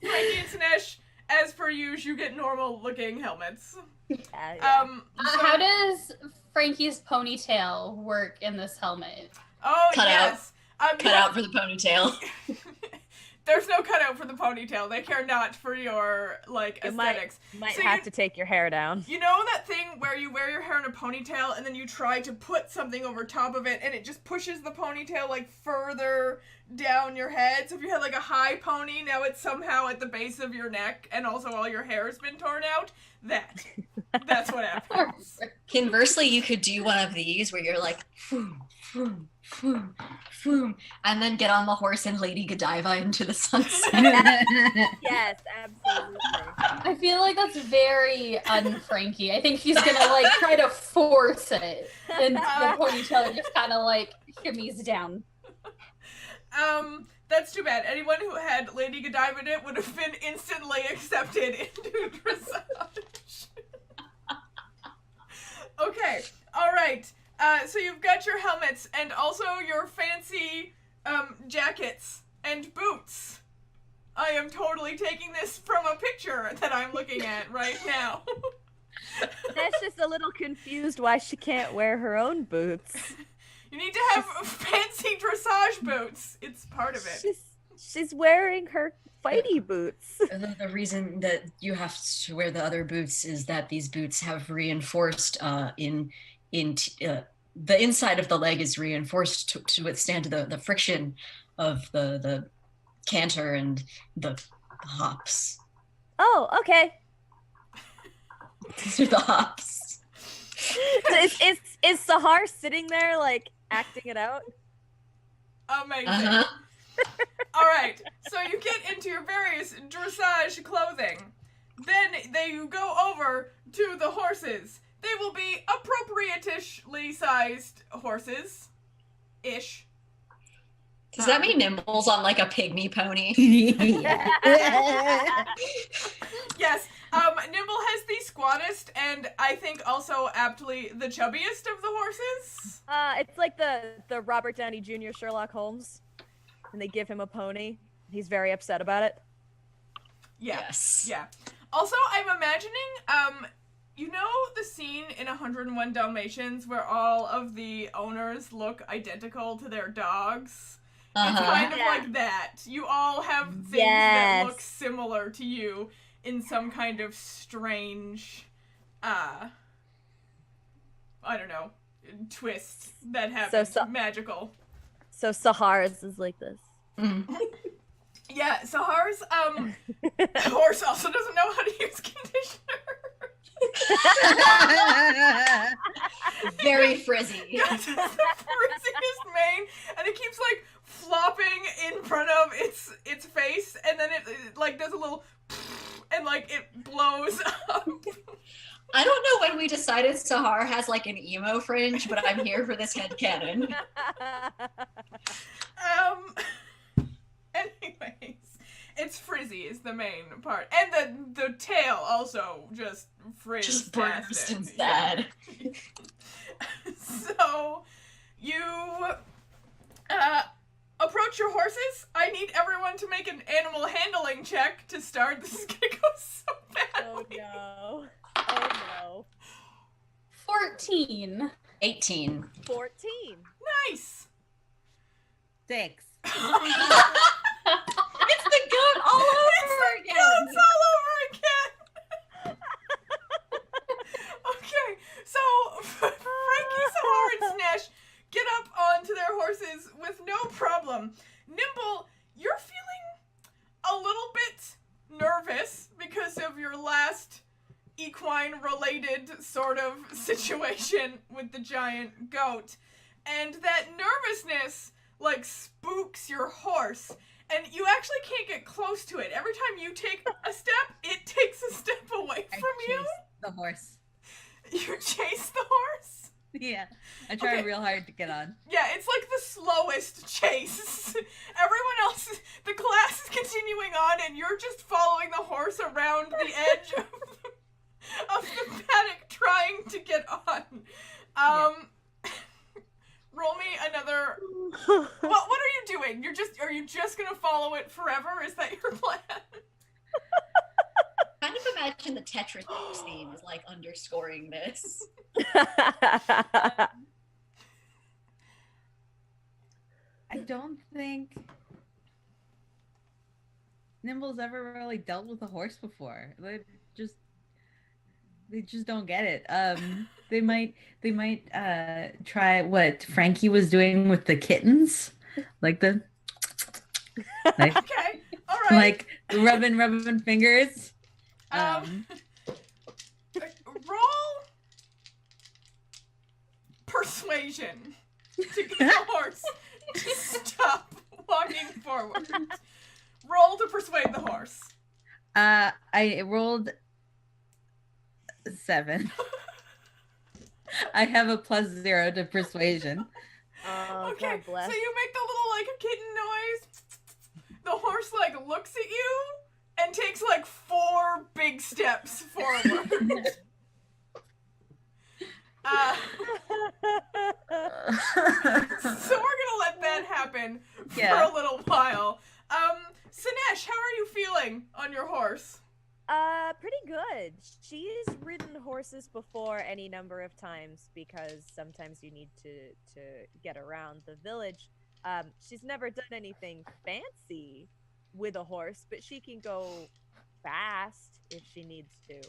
Frankie and Sinesh, as per usual, you get normal looking helmets. Yeah. So- How does Frankie's ponytail work in this helmet? Oh, Cut yes. Cut out for the ponytail. There's no cutout for the ponytail. They care not for your, like, You might- aesthetics. Might So have you- to take your hair down. You know that thing where you wear your hair in a ponytail and then you try to put something over top of it and it just pushes the ponytail, like, further down your head? So if you had, like, a high pony, now it's somehow at the base of your neck and also all your hair has been torn out? That's what happens. Conversely, you could do one of these where you're like, foom, foom, foom, foom, and then get on the horse and Lady Godiva into the sunset. Yes, absolutely. I feel like that's very un-Frankie. I think he's gonna like try to force it into the ponytail and just kind of like shimmies down. That's too bad. Anyone who had Lady Godiva in it would have been instantly accepted into dressage. Okay, alright. So you've got your helmets and also your fancy jackets and boots. I am totally taking this from a picture that I'm looking at right now. That's just a little confused why she can't wear her own boots. You need to have fancy dressage boots. It's part of it. She's wearing her fighty boots. The reason that you have to wear the other boots is that these boots have reinforced the inside of the leg is reinforced to withstand the friction of the canter and the hops. Oh, okay. These are the hops. Is Sahar sitting there like acting it out? Amazing. All right, so you get into your various dressage clothing. Then they go over to the horses. They will be appropriately sized horses. Ish. Does that mean Nimble's on like a pygmy pony? Yes, Nimble has the squattest and I think also aptly the chubbiest of the horses. It's like the Robert Downey Jr. Sherlock Holmes. And they give him a pony. He's very upset about it. Yeah. Yes. Yeah. Also, I'm imagining, you know the scene in 101 Dalmatians where all of the owners look identical to their dogs? It's kind of like that. You all have things that look similar to you in some kind of strange, I don't know, twist that happens. Magical. So Sahar's is like this. Yeah, Sahar's horse also doesn't know how to use conditioner. Very frizzy. Yes, it's the frizziest mane, and it keeps like flopping in front of its face, and then it like does a little and like it blows up. I don't know when we decided Sahar has like an emo fringe, but I'm here for this headcanon. Anyways, it's frizzy is the main part, and the tail also just frizz. Just burst and sad. So you approach your horses. I need everyone to make an animal handling check to start. This is gonna go so badly. Oh no. Oh no. 14. 18. 14. Nice. 6. It's the goat all over again. It's all over again. Okay, so Frankie, Sahar, and Snesh get up onto their horses with no problem. Nimble, you're feeling a little bit nervous because of your last equine-related sort of situation with the giant goat. And that nervousness, like, spooks your horse. And you actually can't get close to it. Every time you take a step, it takes a step away from you. The horse. You chase the horse? Yeah. I try real hard to get on. Yeah, it's like the slowest chase. Everyone else, the class is continuing on, and you're just following the horse around the edge of the paddock trying to get on. Roll me another. What are you doing? Are you just gonna follow it forever? Is that your plan? Kind of imagine the Tetris theme is like underscoring this. I don't think Nimble's ever really dealt with a horse before. They just don't get it. They might try what Frankie was doing with the kittens, like the like, Okay, all right. like rubbing fingers. Roll persuasion to get the horse to stop walking forward. Roll to persuade the horse. I rolled 7. I have a +0 to persuasion. Oh, Okay, God bless. so you make the little like a kitten noise. The horse like looks at you and takes like 4 big steps forward. So we're gonna let that happen for a little while. Sinesh, how are you feeling on your horse? Pretty good. She's ridden horses before any number of times because sometimes you need to get around the village. She's never done anything fancy with a horse, but she can go fast if she needs to.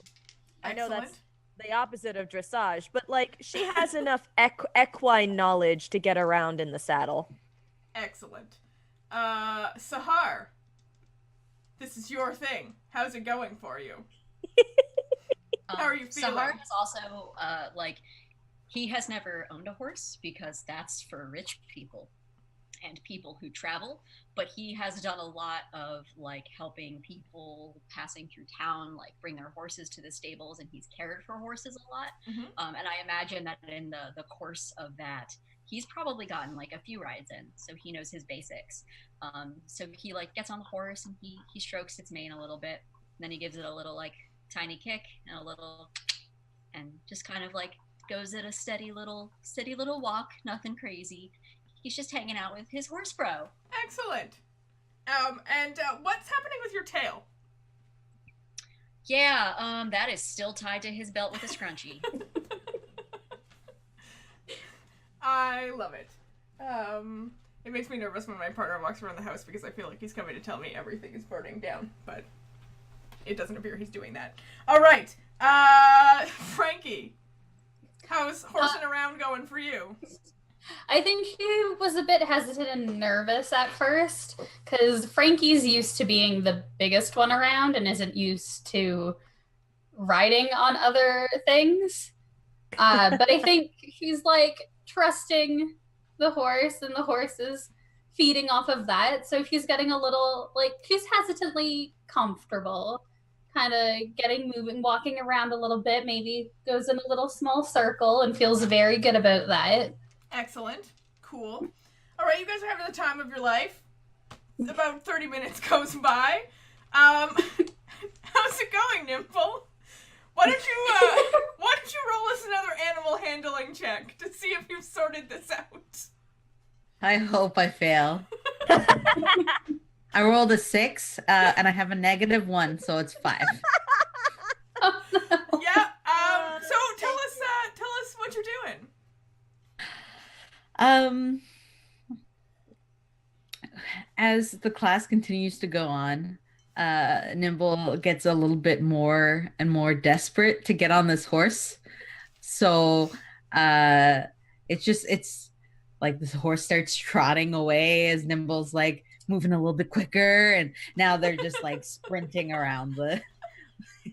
I know that's the opposite of dressage, but like she has enough equine knowledge to get around in the saddle. Excellent. Sahar, this is your thing. How's it going for you? How are you feeling? Sahar has also, he has never owned a horse because that's for rich people and people who travel, but he has done a lot of, helping people passing through town, bring their horses to the stables, and he's cared for horses a lot. Mm-hmm. And I imagine that in the course of that, he's probably gotten, a few rides in, so he knows his basics. So he, gets on the horse, and he strokes its mane a little bit, and then he gives it a little, tiny kick and a little, and just kind of goes at a steady little walk, nothing crazy. He's just hanging out with his horse bro. Excellent. And what's happening with your tail? Yeah, that is still tied to his belt with a scrunchie. I love it. It makes me nervous when my partner walks around the house because I feel like he's coming to tell me everything is burning down, but it doesn't appear he's doing that. All right, Frankie, how's horsing around going for you? I think he was a bit hesitant and nervous at first because Frankie's used to being the biggest one around and isn't used to riding on other things. But I think he's trusting the horse, and the horse is feeding off of that. So he's getting a little he's hesitantly comfortable, kind of getting moving, walking around a little bit, maybe goes in a little small circle and feels very good about that. Excellent. Cool. All right, you guys are having the time of your life. About 30 minutes goes by. How's it going, Nimble? Why don't you roll us another animal handling check to see if you've sorted this out? I hope I fail. I rolled a 6, and I have a -1, so it's 5. Oh, no. Yeah. So tell us what you're doing. As the class continues to go on, Nimble gets a little bit more and more desperate to get on this horse. So it's like this horse starts trotting away as Nimble's moving a little bit quicker, and now they're just sprinting around the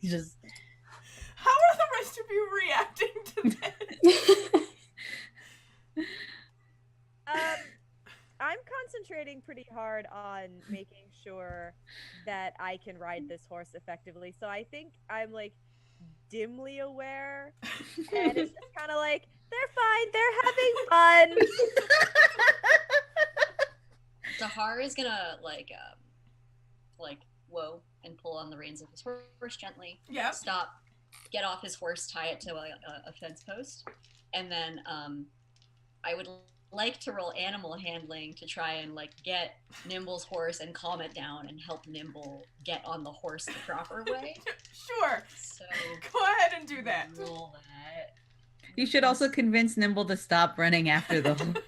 just. How are the rest of you reacting to this? I'm concentrating pretty hard on making sure that I can ride this horse effectively. So I think I'm dimly aware, and it's just kind of they're fine, they're having fun. Sahar is gonna whoa, and pull on the reins of his horse gently. Yeah. Stop, get off his horse, tie it to a fence post, and then I would like to roll animal handling to try and get Nimble's horse and calm it down and help Nimble get on the horse the proper way. Sure. So go ahead and do that. Roll that. You should also convince Nimble to stop running after the horse.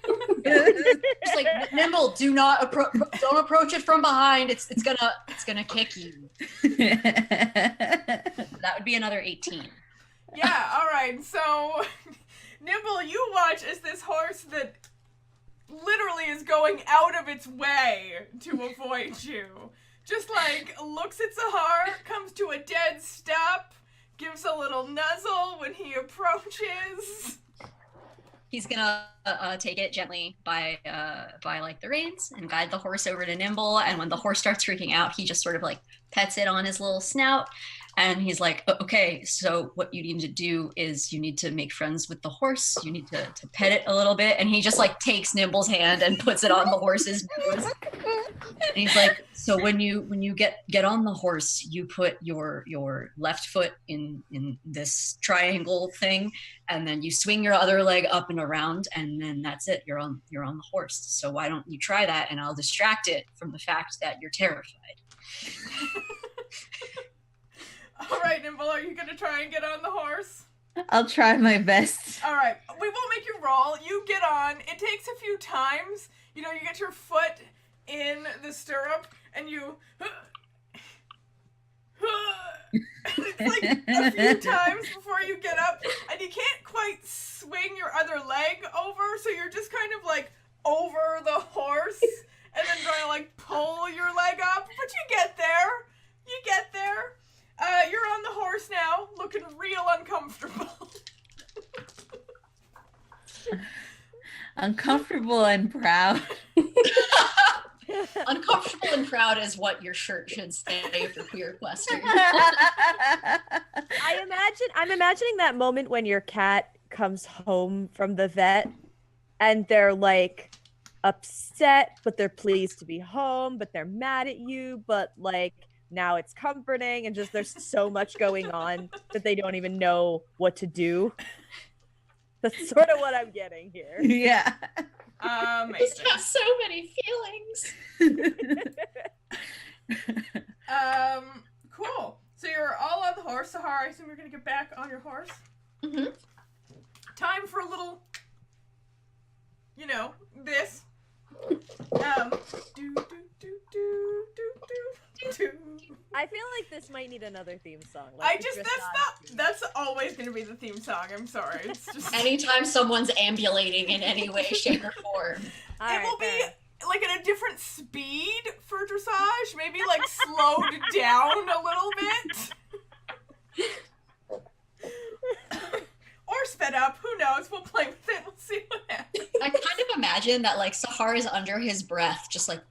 Just Nimble, don't approach it from behind. It's gonna kick you. That would be another 18. Yeah. All right. So, Nimble, you watch as this horse that literally is going out of its way to avoid you. Just looks at Sahar, comes to a dead stop, gives a little nuzzle when he approaches. He's gonna take it gently by the reins and guide the horse over to Nimble. And when the horse starts freaking out, he just sort of pets it on his little snout, And he's like, okay, so what you need to do is you need to make friends with the horse. You need to pet it a little bit. And he just like takes Nimble's hand and puts it on the horse's nose. And he's like, so when you get on the horse, you put your left foot in this triangle thing, and then you swing your other leg up and around, and then that's it. You're on the horse. So why don't you try that? And I'll distract it from the fact that you're terrified. All right, Nimble, are you going to try and get on the horse? I'll try my best. All right, we won't make you roll. You get on. It takes a few times. You know, you get your foot in the stirrup, and you... It's like a few times before you get up, and you can't quite swing your other leg over, so you're just kind of like over the horse, and then trying to like pull your leg up, but you get there. You get there. You're on the horse now, looking real uncomfortable. Uncomfortable and proud. Uncomfortable and proud is what your shirt should say for queer questers. I'm imagining that moment when your cat comes home from the vet and they're like upset, but they're pleased to be home, but they're mad at you, but like now it's comforting, and just there's so much going on that they don't even know what to do. That's sort of what I'm getting here. Yeah. He's got so many feelings. Cool. So you're all on the horse. Sahara, I assume you're going to get back on your horse. Mm-hmm. Time for a little, you know, this. I feel like this might need another theme song. Like that's always going to be the theme song. I'm sorry. It's just Anytime someone's ambulating in any way, shape, or form. It will be like at a different speed for dressage, maybe like slowed down a little bit. Or sped up, who knows? We'll play with it. We'll see what happens. I kind of imagine that like Sahara's under his breath, just like.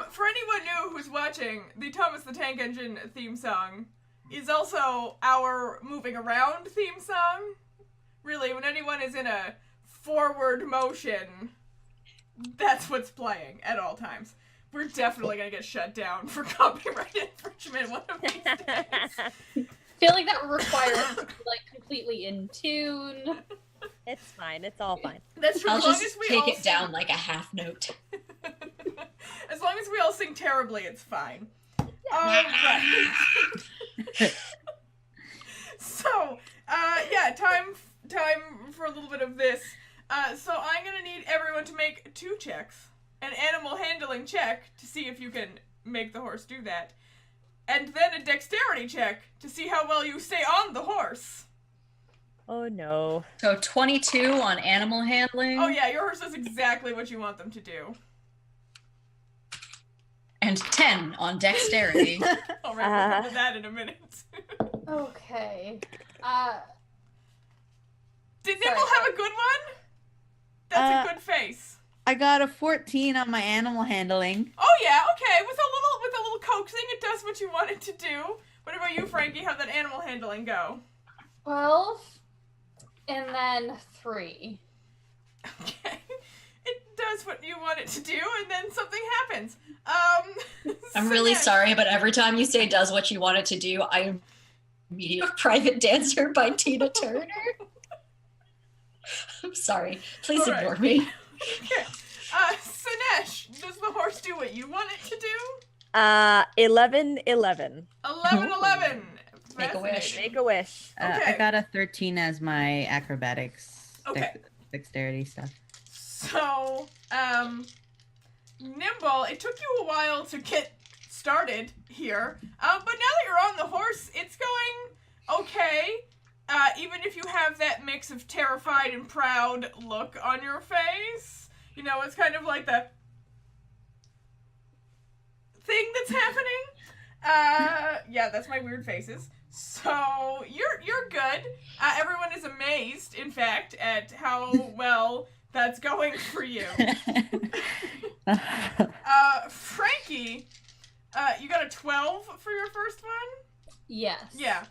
For anyone new who's watching, the Thomas the Tank Engine theme song is also our moving around theme song. Really, when anyone is in a forward motion, that's what's playing at all times. We're definitely gonna get shut down for copyright infringement one of these days. I feel like that would require us to be like completely in tune. It's fine. It's all fine. That's true. I'll As long just as we take all it down like a half note. As long as we all sing terribly, it's fine. Right. So, yeah, time for a little bit of this. So I'm gonna need everyone to make 2 checks. An animal handling check to see if you can make the horse do that. And then a dexterity check to see how well you stay on the horse. Oh no. So 22 on animal handling. Oh yeah, your horse does exactly what you want them to do. And 10 on dexterity. I'll remember that in a minute. Okay. Did Nimble have a good one? That's a good face. I got a 14 on my animal handling. Oh yeah, okay. With a little coaxing, it does what you want it to do. What about you, Frankie? How'd that animal handling go? 12 and then 3. Okay. It does what you want it to do, and then something happens. I'm really sorry, but every time you say does what you want it to do, I immediately Private Dancer by Tina Turner. I'm sorry. Please ignore me. Okay. Sinesh, does the horse do what you want it to do? 11. 11. Make a wish. Make a wish. I got a 13 as my acrobatics, dexterity stuff. So, Nimble, it took you a while to get started here, but now that you're on the horse, it's going okay. Even if you have that mix of terrified and proud look on your face, you know, it's kind of like the thing that's happening. Yeah, that's my weird faces. So, you're good. Everyone is amazed, in fact, at how well that's going for you. Frankie, You got a 12 for your first one? Yes. Yeah.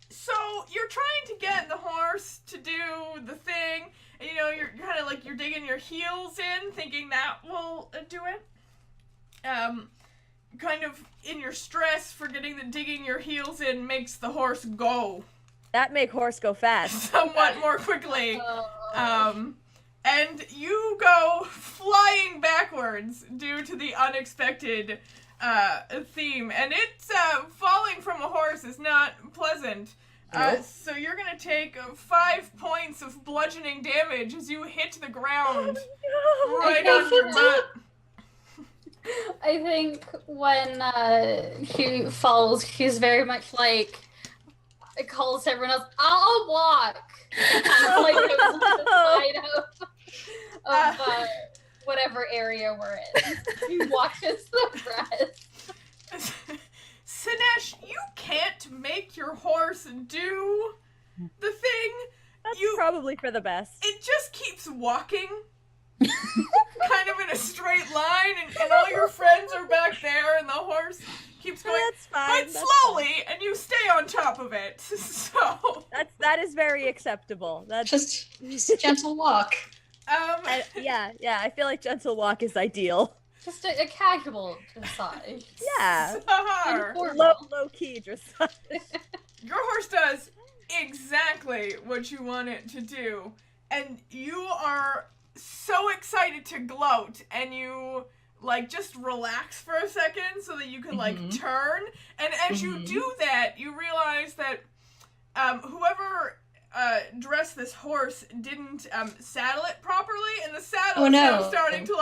So you're trying to get the horse to do the thing, and you're kind of like you're digging your heels in, thinking that will do it. Kind of in your stress, forgetting that digging your heels in makes the horse go. That make horse go fast. Somewhat more quickly. And you go flying backwards due to the unexpected theme. And it's falling from a horse is not pleasant. So you're going to take 5 points of bludgeoning damage as you hit the ground right on your butt. I think when she falls, she's very much like, it calls to everyone else, I'll walk. And kind of like goes to the side of whatever area we're in. She walks the rest. Sinesh, you can't make your horse do the thing. That's probably for the best. It just keeps walking. Kind of in a straight line, and all your friends are back there, and the horse keeps going, that's fine, but that's slowly, fine. And you stay on top of it. So that is very acceptable. That's just a gentle walk. Yeah. I feel like gentle walk is ideal. Just a casual dressage. Yeah. Sahar. Low key dressage. Your horse does exactly what you want it to do, and you are so excited to gloat, and you just relax for a second so that you can turn, and as you do that, you realize that whoever dressed this horse didn't saddle it properly, and the saddle is now starting to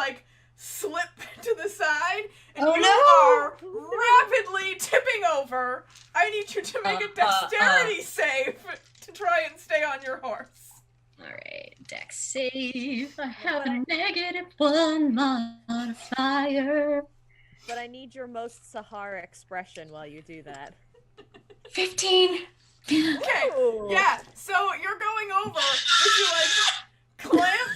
slip to the side, and are rapidly tipping over. I need you to make a dexterity save to try and stay on your horse. Alright, dex save. I have a -1 modifier. But I need your most Sahara expression while you do that. 15. Okay, yeah, so you're going over with you clamp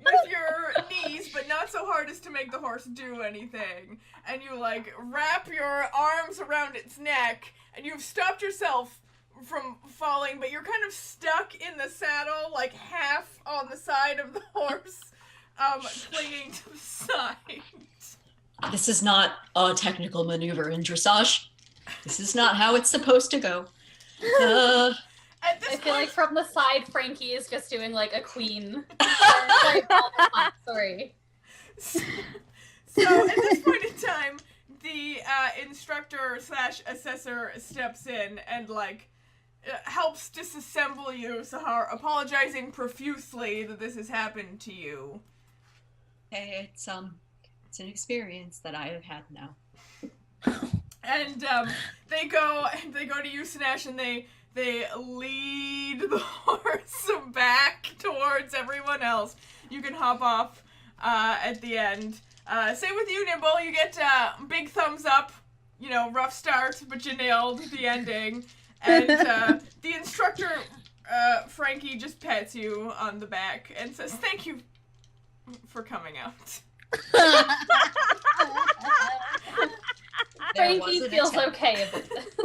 with your knees, but not so hard as to make the horse do anything. And you wrap your arms around its neck, and you've stopped yourself from falling, but you're kind of stuck in the saddle, half on the side of the horse, clinging to the side. This is not a technical maneuver in dressage. This is not how it's supposed to go. At this I feel point, from the side, Frankie is just doing a queen. Sorry. So at this point in time, the instructor/assessor steps in and helps disassemble you, Sahar, apologizing profusely that this has happened to you. Hey, it's an experience that I have had now. And they go to you, Sinesh, and they lead the horse back towards everyone else. You can hop off at the end. Same with you, Nimble. You get big thumbs up. Rough start, but you nailed the ending. And the instructor, Frankie, just pats you on the back and says, "Thank you for coming out." Frankie feels okay about this.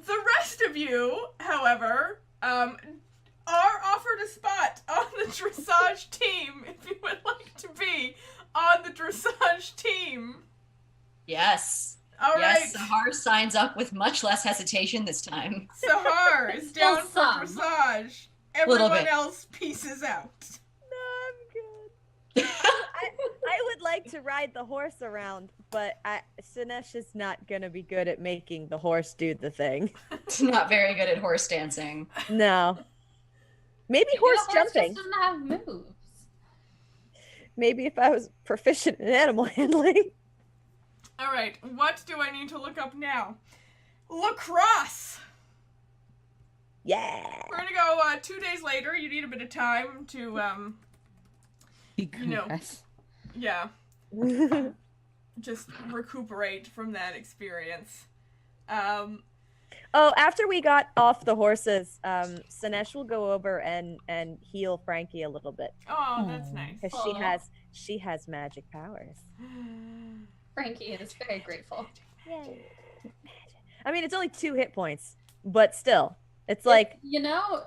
The rest of you, however, are offered a spot on the dressage team if you would like to be on the dressage team. Yes. All right. Yes, Sahar signs up with much less hesitation this time. Sahar is down for Some. dressage. Little Everyone bit. else pieces out. No, I'm good. I would like to ride the horse around, but Sinesh is not going to be good at making the horse do the thing. It's not very good at horse dancing. No. Maybe The horse horse jumping. just doesn't have moves. Maybe if I was proficient in animal handling. All right, what do I need to look up now? Lacrosse. Yeah. We're gonna go 2 days later. You need a bit of time to Decompress. yeah, just recuperate from that experience. Oh, after we got off the horses, Sinesh will go over and heal Frankie a little bit. Oh, that's nice. Because Aw. She has magic powers. Frankie is very grateful. Yay. I mean, it's only 2 hit points, but still, it's like... You know,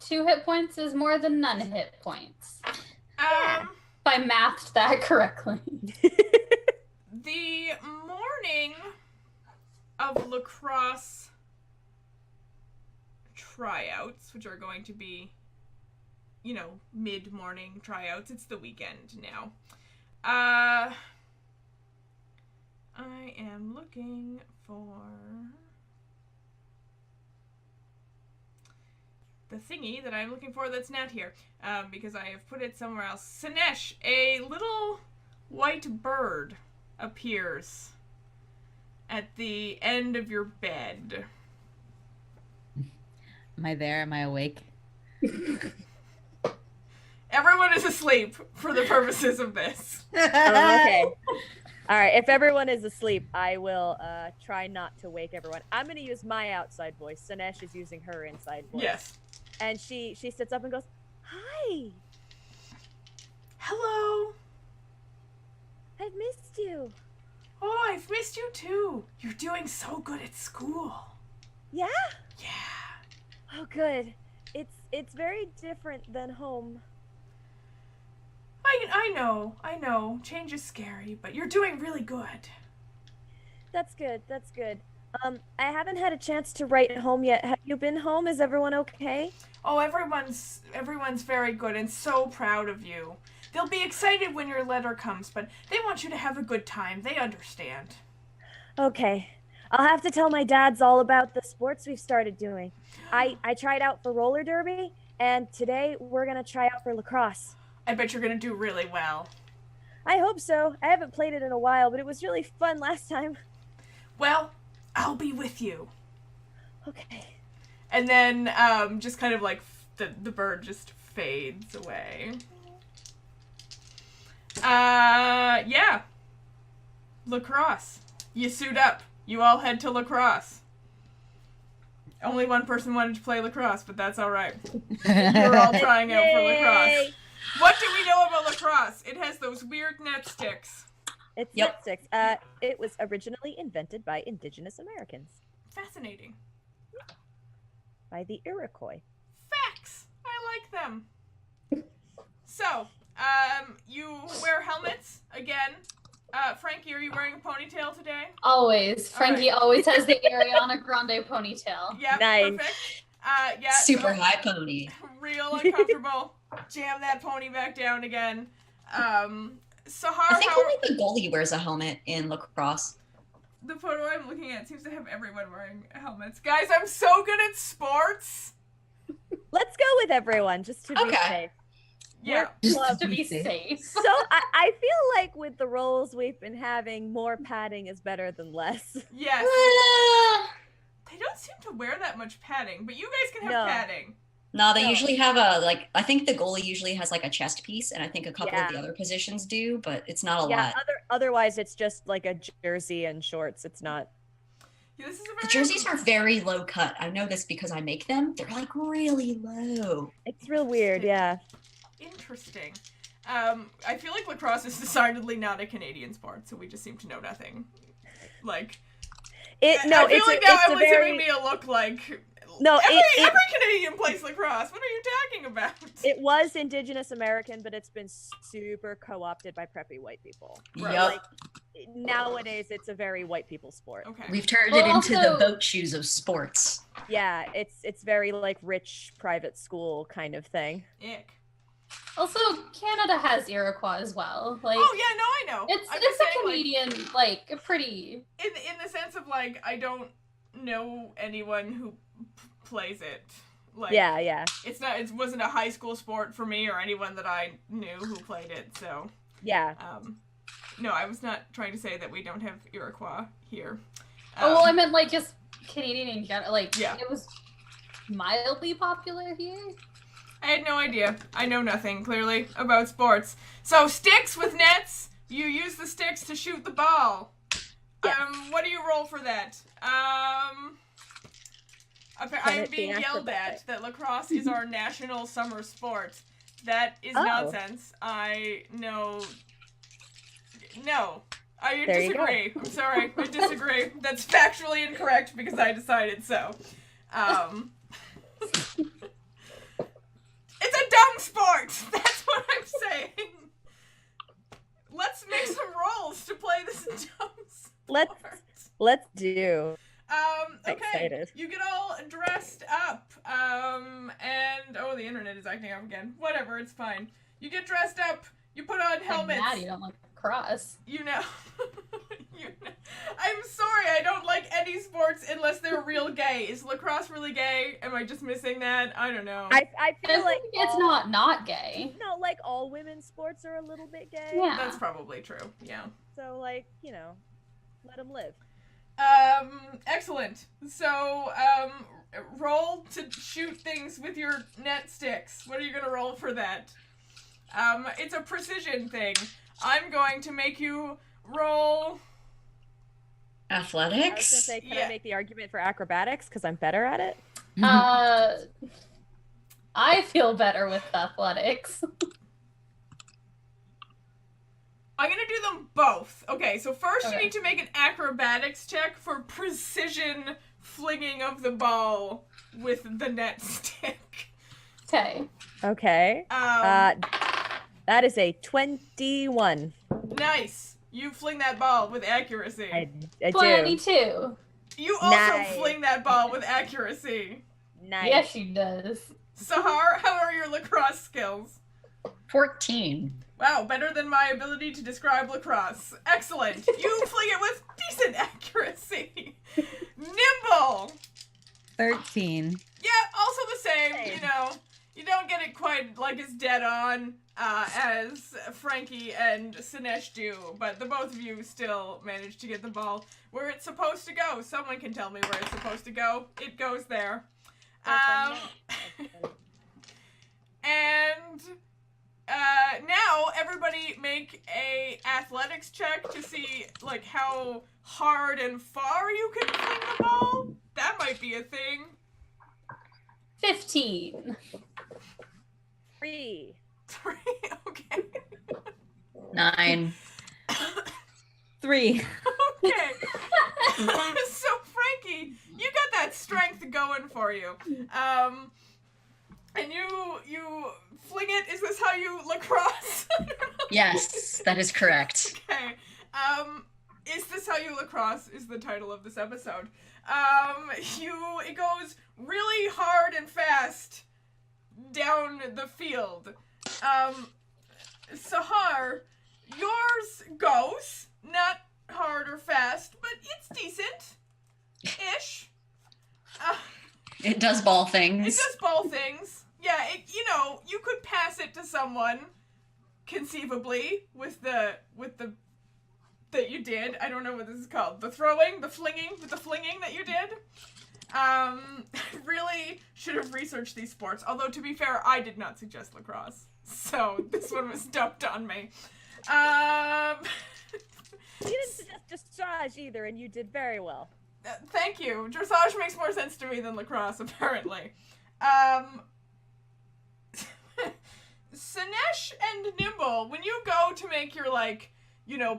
2 hit points is more than none hit points. If I mathed that correctly. The morning of lacrosse tryouts, which are going to be, you know, mid-morning tryouts. It's the weekend now. I am looking for the thingy that I'm looking for that's not here, because I have put it somewhere else. Sinesh, a little white bird appears at the end of your bed. Am I there? Am I awake? Everyone is asleep for the purposes of this. Oh, okay. All right. If everyone is asleep, I will try not to wake everyone. I'm going to use my outside voice. Sinesh is using her inside voice. Yes. And she sits up and goes, "Hi. Hello. I've missed you." Oh, I've missed you too. You're doing so good at school. Yeah? Yeah. Oh, good. It's very different than home. I know. Change is scary, but you're doing really good. That's good. I haven't had a chance to write home yet. Have you been home? Is everyone okay? Oh, everyone's very good and so proud of you. They'll be excited when your letter comes, but they want you to have a good time. They understand. Okay. I'll have to tell my dads all about the sports we've started doing. I tried out for roller derby, and today we're going to try out for lacrosse. I bet you're going to do really well. I hope so. I haven't played it in a while, but it was really fun last time. Well, I'll be with you. Okay. And then just kind of like the bird just fades away. Yeah. Lacrosse. You suit up. You all head to lacrosse. Only one person wanted to play lacrosse, but that's all right. You're all trying out for lacrosse. What do we know about lacrosse? It has those weird net sticks. It's net sticks. It was originally invented by Indigenous Americans. Fascinating. By the Iroquois. Facts. I like them. So, you wear helmets again. Frankie, are you wearing a ponytail today? Always. Frankie always has the Ariana Grande ponytail. Yeah, nice. Perfect. Yeah. Super high pony. Real uncomfortable. Jam that pony back down again. Sahar, I think only the goalie wears a helmet in lacrosse. The photo I'm looking at seems to have everyone wearing helmets. Guys, I'm so good at sports. Let's go with everyone, just to be safe. Yeah. Just to be safe. So I feel like with the roles we've been having, more padding is better than less. Yes. They don't seem to wear that much padding, but you guys can have padding. No, they usually have I think the goalie usually has like a chest piece, and I think a couple of the other positions do, but it's not a lot. Otherwise it's just like a jersey and shorts. It's not. Yeah, the jerseys are very low cut. I know this because I make them. They're like really low. It's real weird, yeah. Interesting. I feel like lacrosse is decidedly not a Canadian sport, so we just seem to know nothing. Like, I feel like now everyone's giving me a look like, every Canadian plays lacrosse. What are you talking about? It was Indigenous American, but it's been super co-opted by preppy white people. Right. Like, nowadays, it's a very white people sport. Okay. We've turned it into the boat shoes of sports. Yeah, it's very like rich private school kind of thing. Ick. Also, Canada has Iroquois as well. Like, oh yeah, no, I know. It's a Canadian, like pretty. In the sense of like, I don't know anyone who plays it. Like, yeah. It wasn't a high school sport for me or anyone that I knew who played it. So yeah. No, I was not trying to say that we don't have Iroquois here. Well, I meant like just Canadian in general. Like, it was mildly popular here. I had no idea. I know nothing, clearly, about sports. So, sticks with nets. You use the sticks to shoot the ball. Yes. What do you roll for that? I'm being yelled at that lacrosse is our national summer sport. That is nonsense. I know. No. I There you disagree. I'm sorry. I disagree. That's factually incorrect because I decided so. It's a dumb sport! That's what I'm saying. Let's make some rolls to play this dumb sport. Let's do. Okay. Excited. You get all dressed up. And the internet is acting up again. Whatever, it's fine. You get dressed up. You put on helmets. Like, you don't like lacrosse. You know. I'm sorry, I don't like any sports unless they're real gay. Is lacrosse really gay? Am I just missing that? I don't know. I feel like it's not gay. No, like all women's sports are a little bit gay. Yeah. That's probably true. Yeah. So like, let them live. Excellent. So, roll to shoot things with your net sticks. What are you gonna roll for that? It's a precision thing. I'm going to make you roll... Athletics? I was gonna say, can I make the argument for acrobatics because I'm better at it? I feel better with athletics. I'm gonna do them both. Okay, so first you need to make an acrobatics check for precision flinging of the ball with the net stick. Okay. Okay. That is a 21. Nice. You fling that ball with accuracy. I 22. do. You also Nice. fling that ball with accuracy. Nice. Yeah, she does. Sahar, how are your lacrosse skills? 14. Wow, better than my ability to describe lacrosse. Excellent. You fling it with decent accuracy. Nimble. 13. Yeah, also the same. You don't get it quite like as dead on as Frankie and Sinesh do, but the both of you still manage to get the ball where it's supposed to go. Someone can tell me where it's supposed to go. It goes there. And now everybody make a athletics check to see like how hard and far you can fling the ball. That might be a thing. 15. 3. 3, okay. 9. 3. Okay. So Frankie, you got that strength going for you. And you fling it. Is this how you lacrosse? Yes, that is correct. Okay. Is this how you lacrosse? Is the title of this episode. It goes really hard and fast down the field. Sahar, yours goes not hard or fast, but it's decent-ish. It does ball It things. does ball things. Yeah, you could pass it to someone, conceivably, with the that you did. I don't know what this is called. The flinging that you did. Really should have researched these sports. Although, to be fair, I did not suggest lacrosse. So, this one was dumped on me. You didn't suggest dressage either, and you did very well. Thank you. Dressage makes more sense to me than lacrosse, apparently. Sinesh and Nimble, when you go to make your,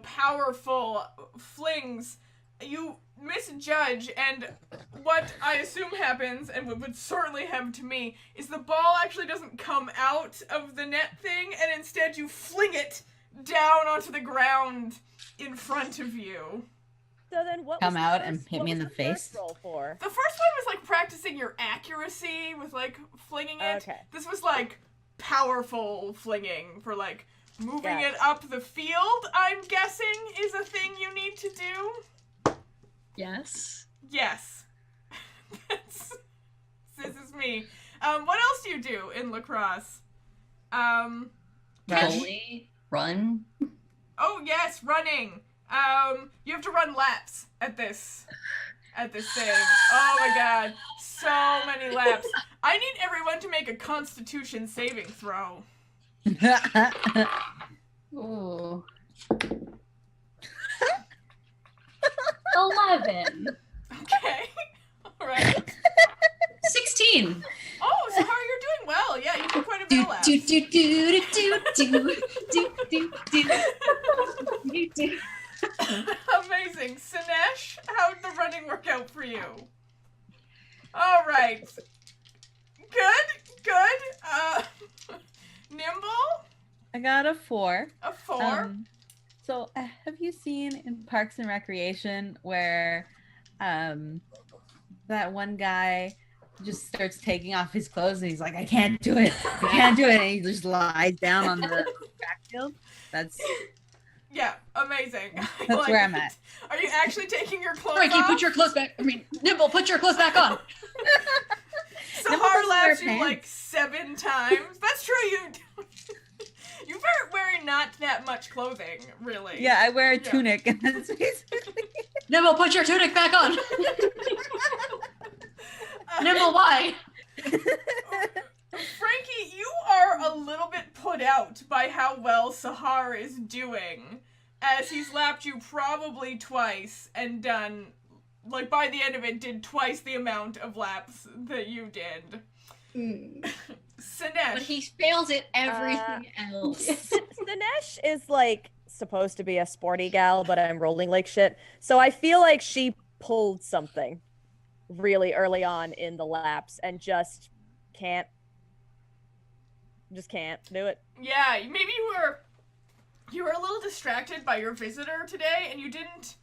powerful flings, you misjudge, and what I assume happens, and what would certainly happen to me, is the ball actually doesn't come out of the net thing, and instead you fling it down onto the ground in front of you. So then what Come was out the and first- hit what me was in the first face? roll for? The first one was, practicing your accuracy with, flinging it. Okay. This was, powerful flinging for, moving Gotcha. it up the field, I'm guessing, is a thing you need to do. Yes. Yes. This is me. What else do you do in lacrosse? Volley, run. Oh, yes, running. You have to run laps at this thing. Oh my god. So many laps. I need everyone to make a constitution saving throw. Ooh. 11. Okay. Alright. 16. Oh, Sahar, you're doing well. Yeah, you did quite a bit of laps. Do do do do do do do do do. Amazing. Sinesh, how'd the running work out for you? All right. Good. Nimble? I got a 4. A 4. So have you seen in Parks and Recreation where that one guy just starts taking off his clothes and he's like, I can't do it. I can't do it. And he just lies down on the track field. Yeah, amazing. That's where I'm at. Are you actually taking your clothes Frankie, off? put your clothes back. Nimble, put your clothes back on. Sahar laps you pants. like 7 times. That's true, you were wearing not that much clothing, really. Yeah, I wear a tunic and that's basically Nimble, put your tunic back on. Nimble, why? Frankie, you are a little bit put out by how well Sahar is doing, as he's lapped you probably twice and done, like by the end of it, did twice the amount of laps that you did. Sinesh. But he fails at everything else. Sinesh is like supposed to be a sporty gal, but I'm rolling like shit. So I feel like she pulled something really early on in the laps and just can't do it. Yeah, maybe you were a little distracted by your visitor today, and you didn't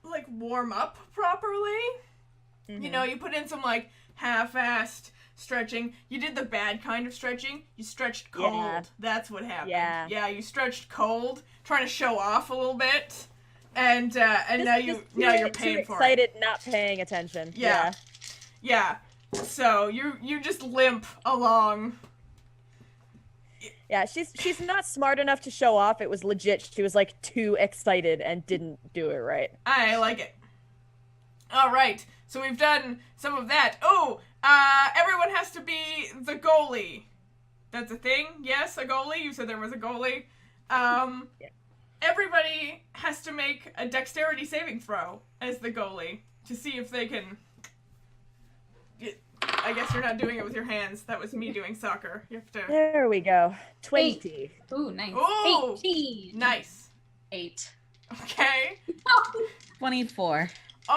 like warm up properly. Mm-hmm. You know, you put in some like half-assed stretching. You did the bad kind of stretching. You stretched cold. Yeah. That's what happened. Yeah, you stretched cold, trying to show off a little bit, and now you're paying for it. Excited, not paying attention. Yeah. So you just limp along. Yeah, she's not smart enough to show off. It was legit. She was like too excited and didn't do it right. I like it. All right, so we've done some of that. Oh, everyone has to be the goalie. That's a thing? Yes, a goalie? You said there was a goalie. Yeah. Everybody has to make a dexterity saving throw as the goalie to see if they can... I guess you're not doing it with your hands. That was me doing soccer. You have to... There we go. 20. Ooh, nice. Ooh, 18. nice. 8. Okay. 24.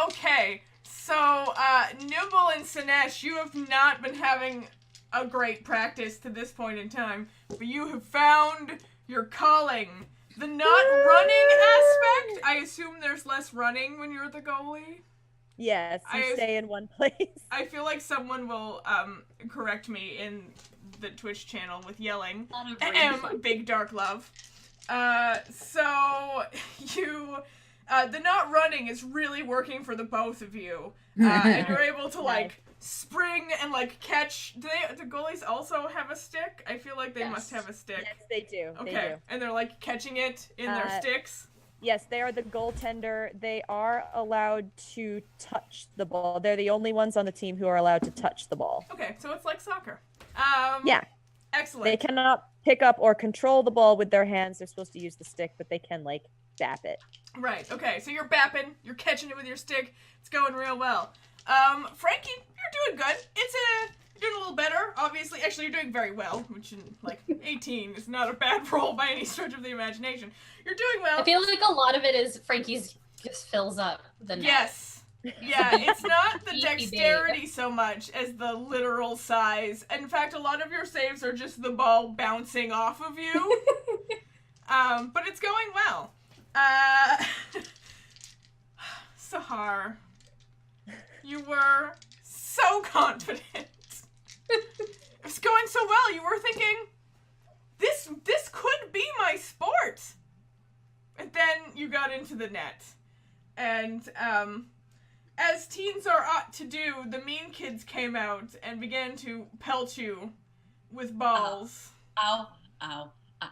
Okay. So, Nimble and Sinesh, you have not been having a great practice to this point in time, but you have found your calling. The not running aspect, I assume there's less running when you're the goalie. Yes, you stay in one place. I feel like someone will correct me in the Twitch channel with yelling. Big Dark Love. So you, the not running is really working for the both of you, and you're able to like spring and like catch. Do the goalies also have a stick? I feel like they must have a stick. Yes, they do. Okay, They do. and they're like catching it in their sticks. Yes, they are the goaltender. They are allowed to touch the ball. They're the only ones on the team who are allowed to touch the ball. Okay, so it's like soccer. Yeah. Excellent. They cannot pick up or control the ball with their hands. They're supposed to use the stick, but they can like bap it. Right, okay, so you're bapping, you're catching it with your stick, it's going real well. Frankie, you're doing good. You're doing a little better, obviously. Actually, you're doing very well, which, like, 18 is not a bad roll by any stretch of the imagination. You're doing well. I feel like a lot of it is Frankie's just fills up the net. Yes. Yeah, it's not the Beefy dexterity so much as the literal size. In fact, a lot of your saves are just the ball bouncing off of you. But it's going well. Sahar, you were so confident. It's going so well. You were thinking, this could be my sport. And then you got into the net. And, as teens are ought to do, the mean kids came out and began to pelt you with balls. Ow, ow, ow,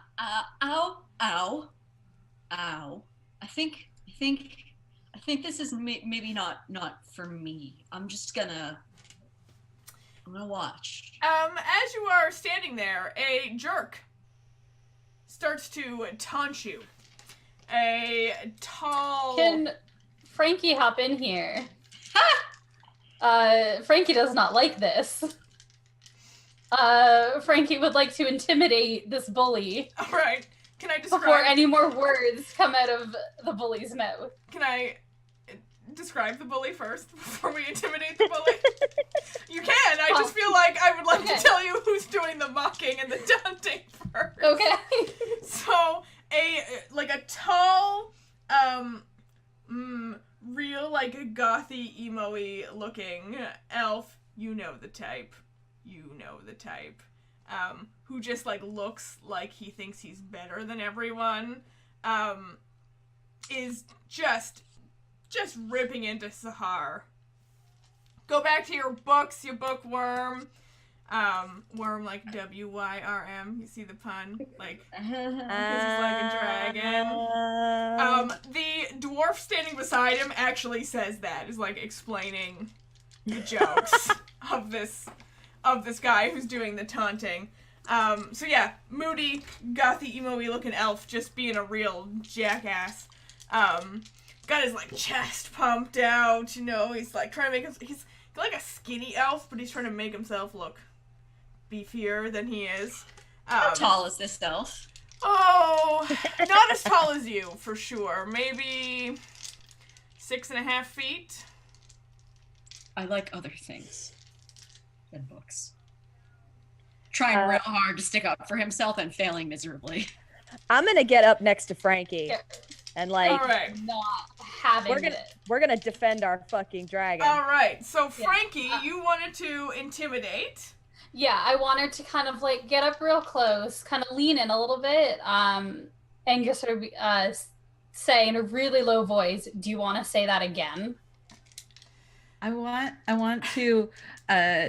ow, ow, ow. I think this is maybe not for me. I'm gonna watch. As you are standing there, a jerk starts to taunt you. A tall... Can Frankie hop in here? Frankie does not like this. Frankie would like to intimidate this bully All right. Can I before describe? any more words come out of the bully's mouth. Can I describe the bully first before we intimidate the bully? You can. I just feel like I would like to tell you who's doing the mocking and the taunting first. Okay. So a tall, real like gothy, emo-y looking elf. You know the type. Who just like looks like he thinks he's better than everyone, is just ripping into Sahar. Go back to your books, you bookworm. Worm like W-Y-R-M. You see the pun? Like, because he's like a dragon. The dwarf standing beside him actually says that, is like explaining the jokes of this guy who's doing the taunting. So yeah, moody, gothy, emo-y looking elf just being a real jackass. Got his like chest pumped out, you know, he's like trying to make him, he's like a skinny elf, but he's trying to make himself look beefier than he is. How tall is this elf? Oh, not as tall as you, for sure. Maybe 6.5 feet. I like other things than books. Trying real hard to stick up for himself and failing miserably. I'm gonna get up next to Frankie and like, all right, Not having we're gonna defend our fucking dragon. all right. So Frankie, you wanted to intimidate. Yeah, I want her to kind of like get up real close, kind of lean in a little bit, and just sort of say in a really low voice, "Do you want to say that again?" I want to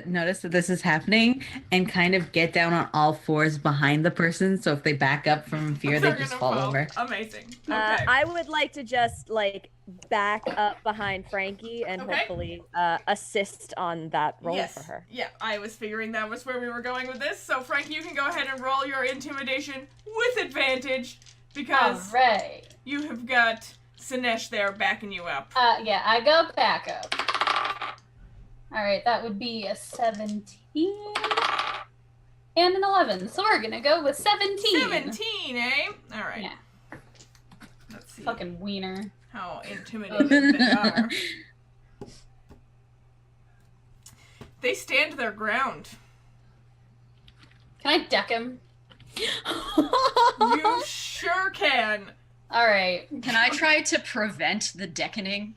notice that this is happening and kind of get down on all fours behind the person. So if they back up from fear, they just fall over. Amazing. Okay. I would like to just like back up behind Frankie and hopefully assist on that roll for her. Yeah, I was figuring that was where we were going with this. So Frankie, you can go ahead and roll your intimidation with advantage because you have got Sinesh there backing you up. Yeah, I go back up. All right, that would be a 17 and an 11. So we're gonna go with 17. 17, eh? All right. Yeah. Let's see Fucking wiener. how intimidating they are. They stand their ground. Can I deck him? You sure can. All right. Can I try to prevent the deckening?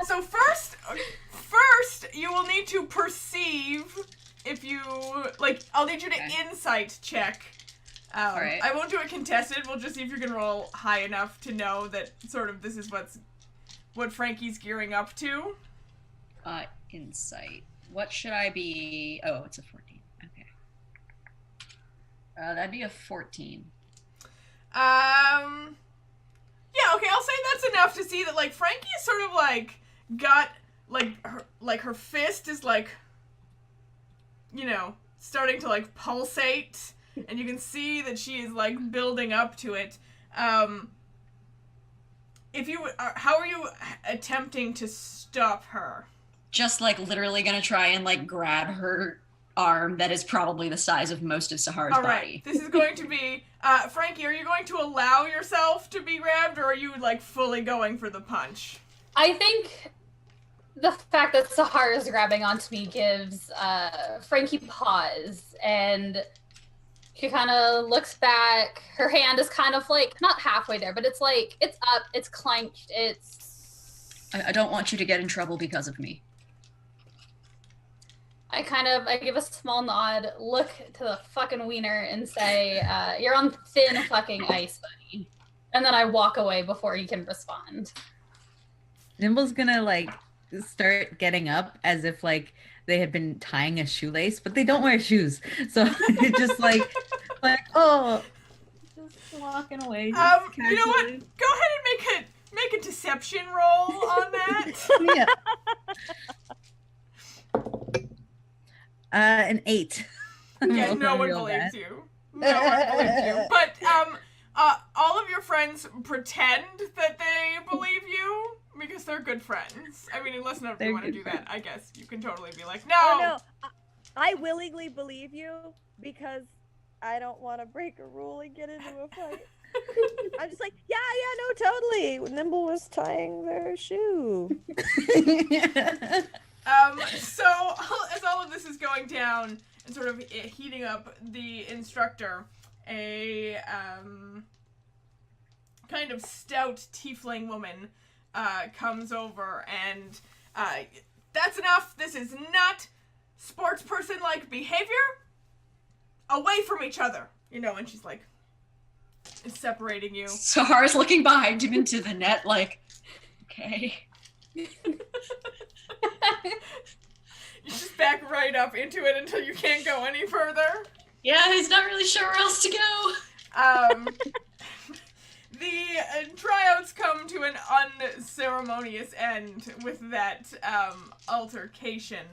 So first, you will need to perceive if you, like, I'll need you to insight check. Alright. I won't do it contested, we'll just see if you can roll high enough to know that sort of this is what Frankie's gearing up to. Insight. What should I be? Oh, it's a 14. Okay. That'd be a 14. Yeah, okay, I'll say that's enough to see that, like, Frankie is sort of, like, got, like, her fist is, like, you know, starting to, like, pulsate, and you can see that she is, like, building up to it. How are you attempting to stop her? Just, like, literally gonna try and, like, grab her arm that is probably the size of most of Sahar's body. This is going to be, Frankie, are you going to allow yourself to be grabbed, or are you, like, fully going for the punch? I think the fact that Sahar is grabbing onto me gives Frankie pause, and she kind of looks back. Her hand is kind of like, not halfway there, but it's like, it's up, it's clenched, it's... I don't want you to get in trouble because of me. I give a small nod, look to the fucking wiener and say, you're on thin fucking ice, buddy. And then I walk away before he can respond. Nimble's gonna like start getting up as if like they had been tying a shoelace, but they don't wear shoes. So it's just like, oh, just walking away. You know what? Go ahead and make a deception roll on that. Yeah. An 8. Yeah, no one believes you. No one believes you. But all of your friends pretend that they believe you because they're good friends. I mean, unless none of you want to do that, I guess you can totally be like, no. Oh, no. I willingly believe you because I don't want to break a rule and get into a fight. I'm just like, yeah, no, totally. Nimble was tying their shoe. So as all of this is going down and sort of heating up, the instructor, a kind of stout tiefling woman, comes over and that's enough. This is not sports person-like behavior. Away from each other, and she's like separating you. Sahar's looking behind him into the net, like, okay. You just back right up into it until you can't go any further. Yeah, he's not really sure where else to go. The tryouts come to an unceremonious end with that altercation.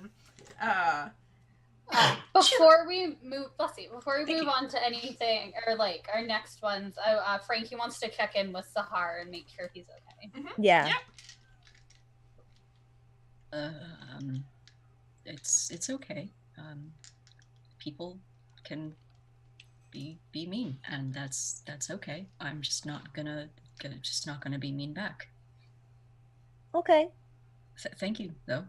Before we move on to anything or like our next ones, Frankie wants to check in with Sahar and make sure he's okay. Mm-hmm. Yeah. Yep. It's okay. People can be mean, and that's okay. I'm just not gonna be mean back. Okay. Thank you, though.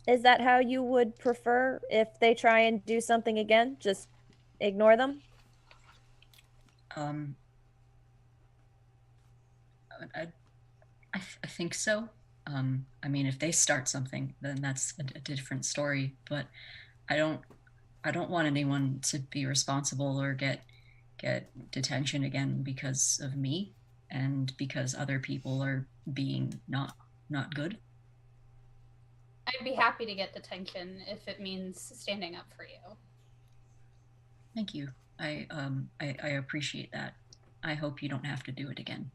Is that how you would prefer if they try and do something again? Just ignore them? I think so. I mean, if they start something, then that's a different story. But I don't want anyone to be responsible or get detention again because of me and because other people are being not good. I'd be happy to get detention if it means standing up for you. Thank you. I appreciate that. I hope you don't have to do it again.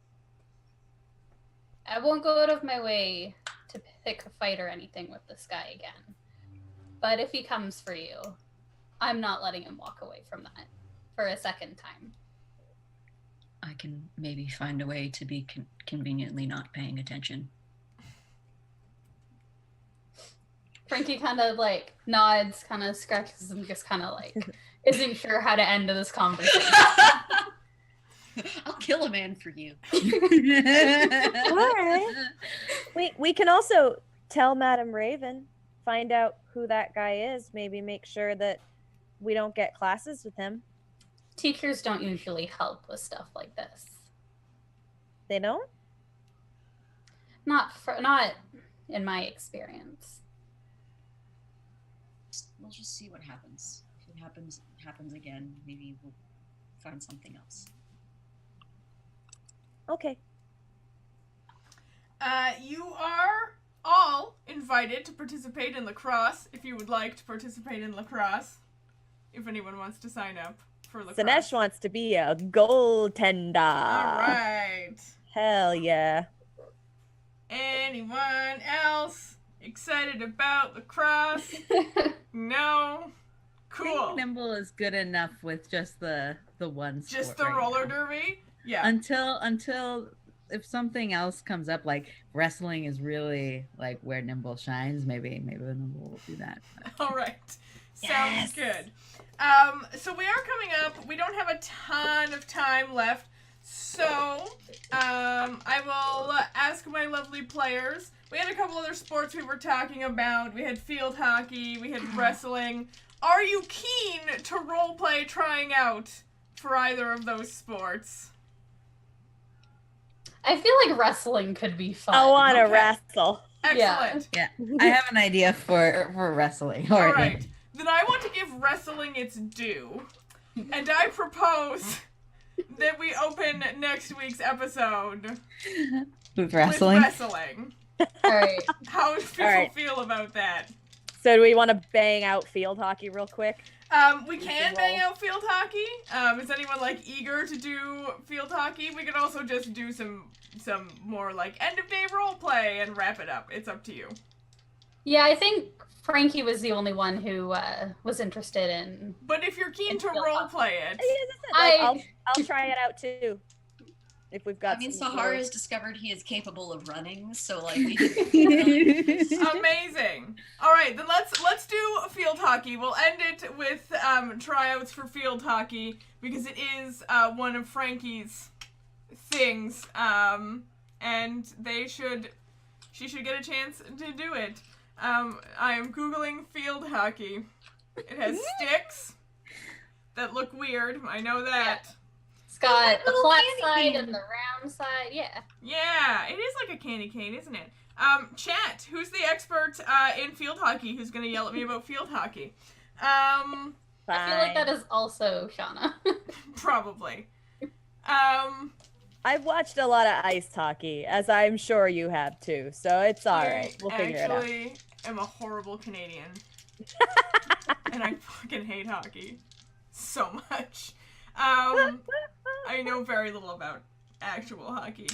I won't go out of my way to pick a fight or anything with this guy again. But if he comes for you, I'm not letting him walk away from that for a second time. I can maybe find a way to be conveniently not paying attention. Frankie kind of like nods, kind of scratches, and just kind of like isn't sure how to end this conversation. I'll kill a man for you. All right. We can also tell Madam Raven, find out who that guy is, maybe make sure that we don't get classes with him. Teachers don't usually help with stuff like this. They don't? Not in my experience. We'll just see what happens. If it happens again, maybe we'll find something else. Okay. You are all invited to participate in lacrosse if you would like to participate in lacrosse. If anyone wants to sign up for lacrosse. Sinesh wants to be a goaltender. All right. Hell yeah. Anyone else excited about lacrosse? No? I Cool. think Nimble is good enough with just the one sport Just the right roller now. derby? Yeah. Until if something else comes up, like wrestling is really like where Nimble shines, maybe Nimble will do that. All right. Yes. Sounds good. So we are coming up. We don't have a ton of time left. So I will ask my lovely players. We had a couple other sports we were talking about. We had field hockey. We had wrestling. Are you keen to roleplay trying out for either of those sports? I feel like wrestling could be fun. I want to Okay. wrestle. Excellent. Yeah, I have an idea for wrestling. All right. Then I want to give wrestling its due. And I propose that we open next week's episode with wrestling. with wrestling. All right. How do people right. feel about that? So do we want to bang out field hockey real quick? We can bang out field hockey. Is anyone eager to do field hockey? We could also just do some more end of day role play and wrap it up. It's up to you. Yeah, I think Frankie was the only one who was interested in. But if you're keen to Field role hockey. play it, I'll try it out too. If we've got I mean, some Sahara more- has discovered he is capable of running, so like we can Amazing. All right, then let's do field hockey. We'll end it with tryouts for field hockey because it is one of Frankie's things, and she should get a chance to do it. I am googling field hockey. It has sticks that look weird. I know that. It's got a Little flat candy side cane. and the round side. Yeah. Yeah, it is like a candy cane, isn't it? Chat, who's the expert in field hockey who's going to yell at me about field hockey? I feel like Fine. that is also Shauna. Probably. I've watched a lot of ice hockey, as I'm sure you have too. So it's all right. We'll figure it out. I am a horrible Canadian. And I fucking hate hockey so much. I know very little about actual hockey.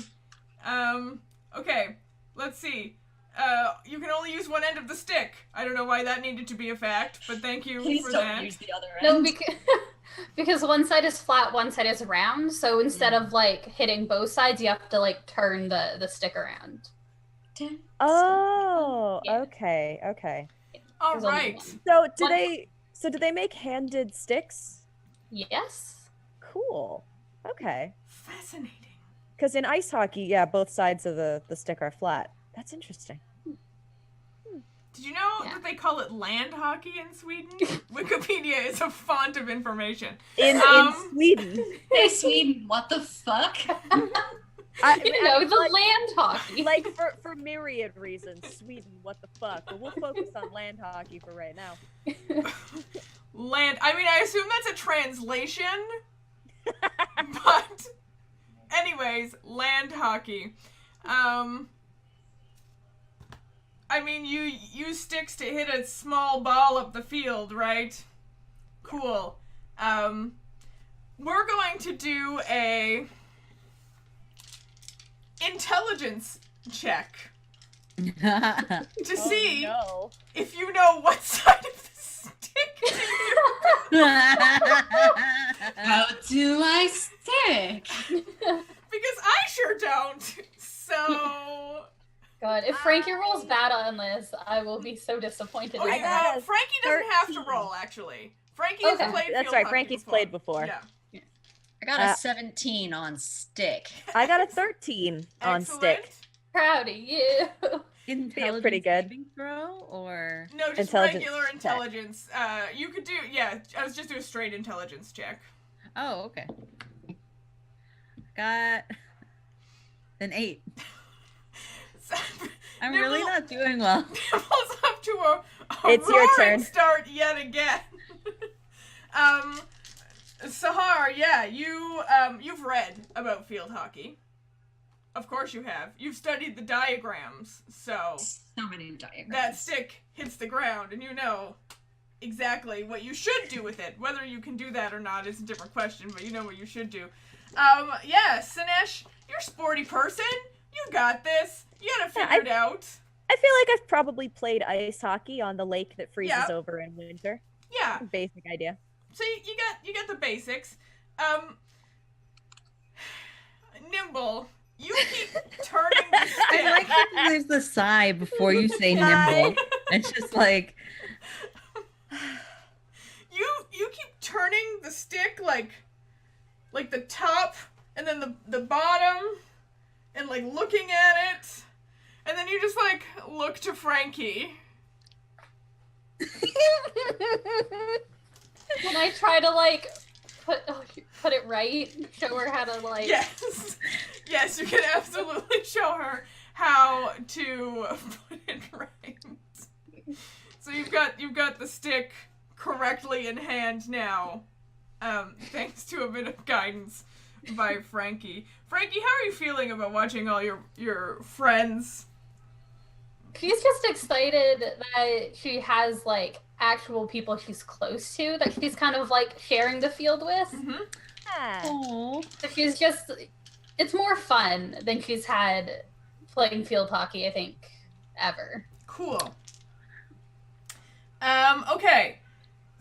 Okay, let's see. You can only use one end of the stick. I don't know why that needed to be a fact, but thank you please for don't that. use the other No, end. because one side is flat, one side is round. So instead of like hitting both sides, you have to like turn the stick around. Oh, Yeah. okay. All There's only right. one. Do they make handed sticks? Yes. Cool. Okay. Fascinating. Because in ice hockey, yeah, both sides of the stick are flat. That's interesting. Did you know Yeah. that they call it land hockey in Sweden? Wikipedia is a font of information. In Sweden. Hey, Sweden, what the fuck? You know, the land hockey. like for myriad reasons. Sweden, what the fuck? But we'll focus on land hockey for right now. Land. I mean, I assume that's a translation. But, anyways, land hockey. I mean, you use sticks to hit a small ball up the field, right? Cool. We're going to do a intelligence check to see No. if you know what side of the stick you How do I stick? because I sure don't. So God, if Frankie rolls bad on this, I will be so disappointed. okay, in her. Frankie doesn't have to 13. roll actually. Frankie has Okay. played That's field right, hockey Frankie's before. played before. Yeah. I got a 17 on stick. I got a 13 on Excellent. stick. Proud of you. Intelligence pretty good. saving throw or No, just Intelligence regular check. intelligence. You could do, yeah, I was just do a straight intelligence check. oh, okay. Got an 8. So, I'm really Nibble- not doing well. Nipple's up to a It's your roaring turn. start yet again. Sahar, yeah, you've read about field hockey. Of course you have. You've studied the diagrams, so So many diagrams. that stick hits the ground and you know exactly what you should do with it. Whether you can do that or not is a different question, but you know what you should do. Yeah, Sinesh, you're a sporty person. You got this. You gotta figure it out. I feel like I've probably played ice hockey on the lake that freezes Yeah. over in winter. Yeah. Basic idea. So you got the basics. Nimble, you keep turning the stick. I like that there's the sigh before you say nimble. It's just like You keep turning the stick like the top and then the bottom and like looking at it. And then you just like look to Frankie. When I try to like put it right, show her how to like. Yes. Yes, you can absolutely show her how to put it right. So you've got the stick correctly in hand now. Thanks to a bit of guidance by Frankie. Frankie, how are you feeling about watching all your friends? She's just excited that she has like actual people she's close to that she's kind of like sharing the field with. Mm-hmm. Ah. oh. So she's just, it's more fun than she's had playing field hockey, I think, ever. Cool. Okay.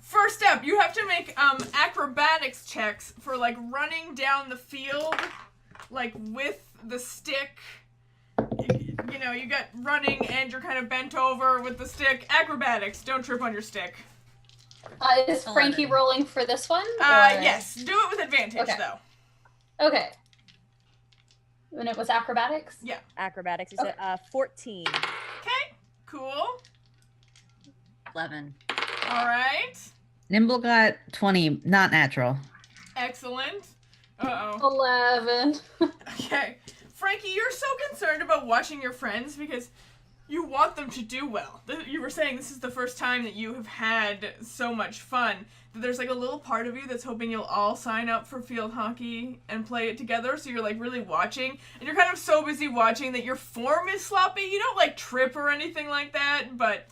First up, you have to make acrobatics checks for like running down the field like with the stick. You know, you got running and you're kind of bent over with the stick. Acrobatics, don't trip on your stick. Is Frankie rolling for this one? Yes. Do it with advantage, though. Okay. And it was acrobatics? Yeah. Acrobatics, you said 14. Okay, cool. 11. All right. Nimble got 20, not natural. Excellent. Uh-oh. 11. Okay. Frankie, you're so concerned about watching your friends because you want them to do well. You were saying this is the first time that you have had so much fun. That there's like a little part of you that's hoping you'll all sign up for field hockey and play it together. So you're like really watching. And you're kind of so busy watching that your form is sloppy. You don't like trip or anything like that, but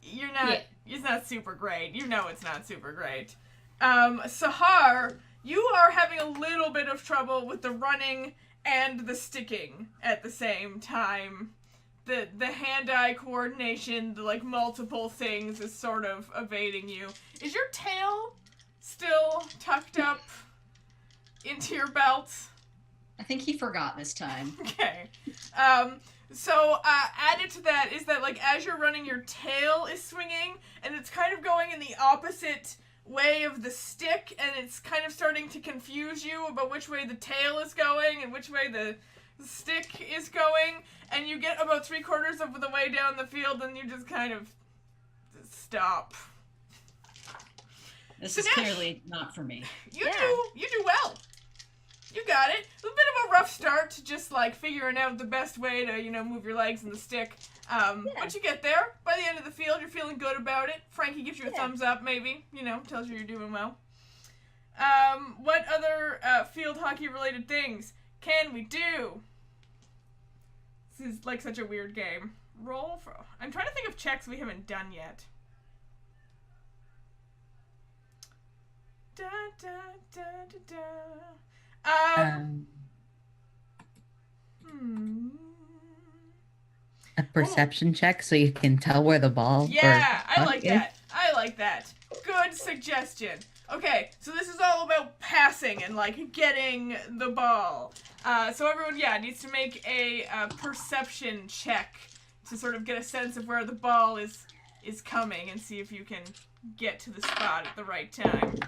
you're not... Yeah. It's not super great. You know it's not super great. Sahar, you are having a little bit of trouble with the running and the sticking at the same time. The hand-eye coordination, the like multiple things is sort of evading you. Is your tail still tucked up into your belt? I think he forgot this time. Okay. So added to that is that like as you're running, your tail is swinging and it's kind of going in the opposite way of the stick, and it's kind of starting to confuse you about which way the tail is going and which way the stick is going, and you get about 3/4 of the way down the field and you just kind of stop. This is clearly not for me. You do well. You got it. A bit of a rough start to just like figuring out the best way to, you know, move your legs and the stick. But you get there. By the end of the field, you're feeling good about it. Frankie gives you a thumbs up, maybe. You know, tells you you're doing well. What other field hockey related things can we do? This is like such a weird game. Roll for... I'm trying to think of checks we haven't done yet. Da, da, da, da, da. A perception check so you can tell where the ball. Yeah, I like that. I like that. Good suggestion. Okay, so this is all about passing and like getting the ball. So everyone, needs to make a perception check to sort of get a sense of where the ball is coming and see if you can get to the spot at the right time.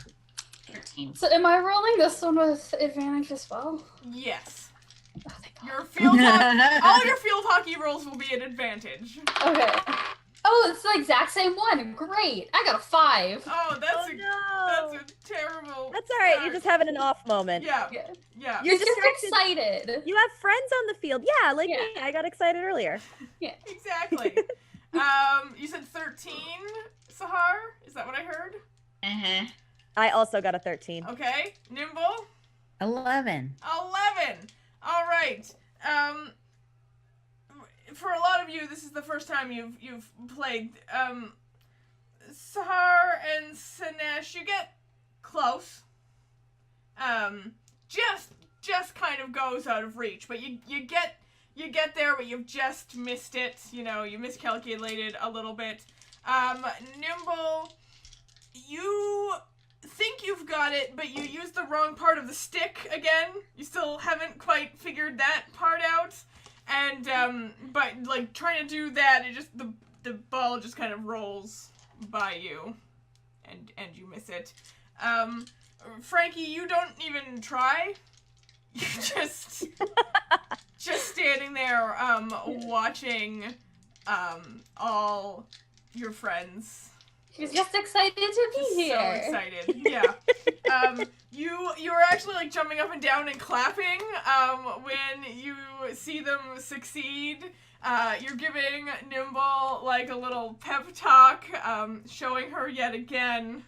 13. So am I rolling this one with advantage as well? Yes. Oh, thank God. Your field all your field hockey rolls will be at advantage. Okay. Oh, it's the exact same one. Great. I got a 5. Oh, that's no. a terrible. That's all right. You're just having an off moment. Yeah. You're just excited. You have friends on the field. Yeah, like me. I got excited earlier. Yeah. Exactly. You said 13, Sahar? Is that what I heard? Uh-huh. I also got a 13. Okay. Nimble? 11. 11. All right. For a lot of you, this is the first time you've played. Sahar and Sinesh, you get close. Just kind of goes out of reach, but you get there, but you've just missed it. You know, you miscalculated a little bit. Nimble, you think you've got it, but you used the wrong part of the stick again. You still haven't quite figured that part out. And, but, like, trying to do that, it just, the ball just kind of rolls by you. And you miss it. Frankie, you don't even try. You're just standing there, watching, all your friends. She's just excited to be here. So excited, yeah. You are actually like jumping up and down and clapping when you see them succeed. You're giving Nimble like a little pep talk, showing her yet again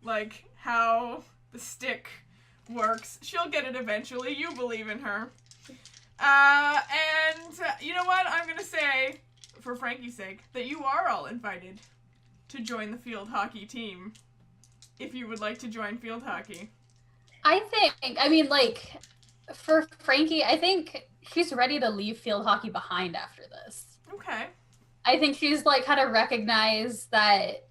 like how the stick works. She'll get it eventually. You believe in her. And you know what? I'm gonna say, for Frankie's sake, that you are all invited to join the field hockey team, if you would like to join field hockey. I mean, like, for Frankie, I think she's ready to leave field hockey behind after this. Okay. I think she's, like, kind of recognized that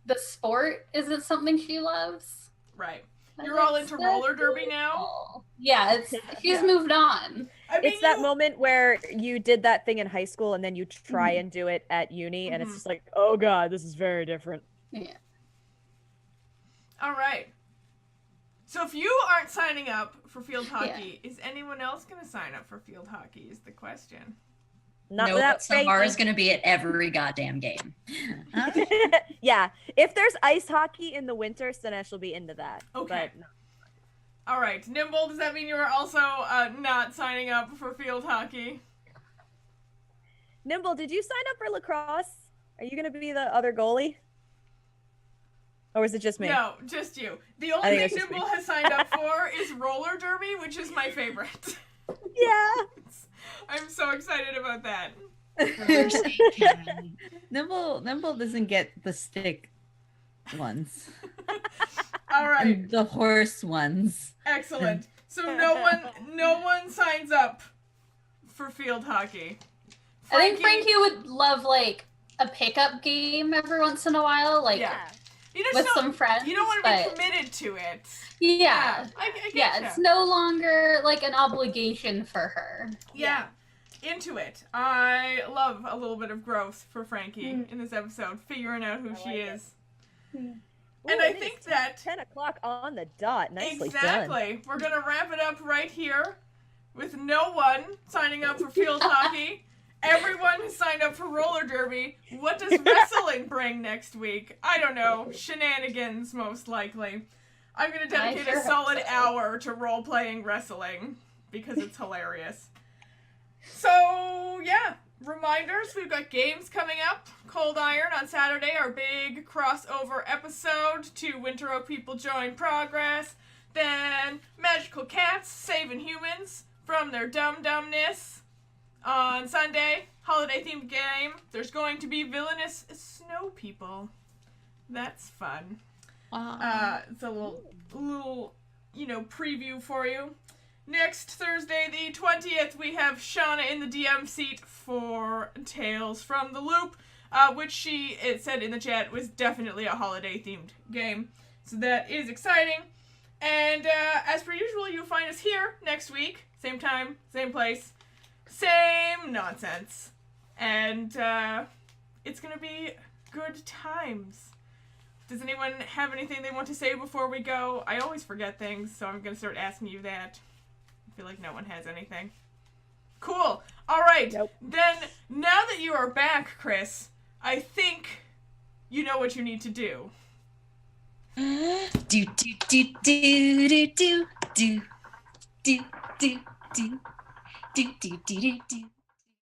the sport isn't something she loves. Right. You're all into roller derby now? Yeah, he's moved on. I mean, It's that moment where you did that thing in high school and then you try and do it at uni, and it's just like, oh god, this is very different. Yeah. All right. So if you aren't signing up for field hockey, is anyone else going to sign up for field hockey is the question. Not No, without but Samara's Frankie. going to be at every goddamn game. Yeah, if there's ice hockey in the winter, Sinesh will be into that. Okay. But no. All right. Nimble, does that mean you are also not signing up for field hockey? Nimble, did you sign up for lacrosse? Are you going to be the other goalie? Or is it just me? No, just you. The I only think thing it's just Nimble has signed up for is roller derby, which is my favorite. Yeah. I'm so excited about that. Nimble doesn't get the stick ones. All right. And the horse ones. Excellent. So no one signs up for field hockey. I think Frankie would love like a pickup game every once in a while, like Yeah. You know, with so- some friends. You don't want to but be committed to it. yeah. I Yeah, getcha. it's no longer like an obligation for her. Yeah. Into it. I love a little bit of growth for Frankie in this episode, figuring out who she like it. is. Ooh, And I it think is that 10 o'clock on the dot. Nicely done. exactly. We're gonna wrap it up right here with no one signing up for field hockey. Everyone has signed up for roller derby. What does wrestling bring next week? I don't know. Shenanigans, most likely. I'm gonna dedicate sure a solid hope so. hour to role-playing wrestling because it's hilarious. So, yeah. Reminders, we've got games coming up. Cold Iron on Saturday, our big crossover episode to Winter Oak People Join Progress. Then Magical Cats saving humans from their dumb-dumbness. On Sunday, holiday-themed game. There's going to be villainous snow people. That's fun. It's a little, preview for you. Next Thursday, the 20th, we have Shauna in the DM seat for Tales from the Loop, which it said in the chat was definitely a holiday-themed game. So that is exciting. And as per usual, you'll find us here next week. Same time, same place, same nonsense. And it's going to be good times. Does anyone have anything they want to say before we go? I always forget things, so I'm going to start asking you that. I feel like no one has anything. Cool. All right. Nope. Then, now that you are back, Chris, I think you know what you need to do. Do do do do do do do do do do do do do do.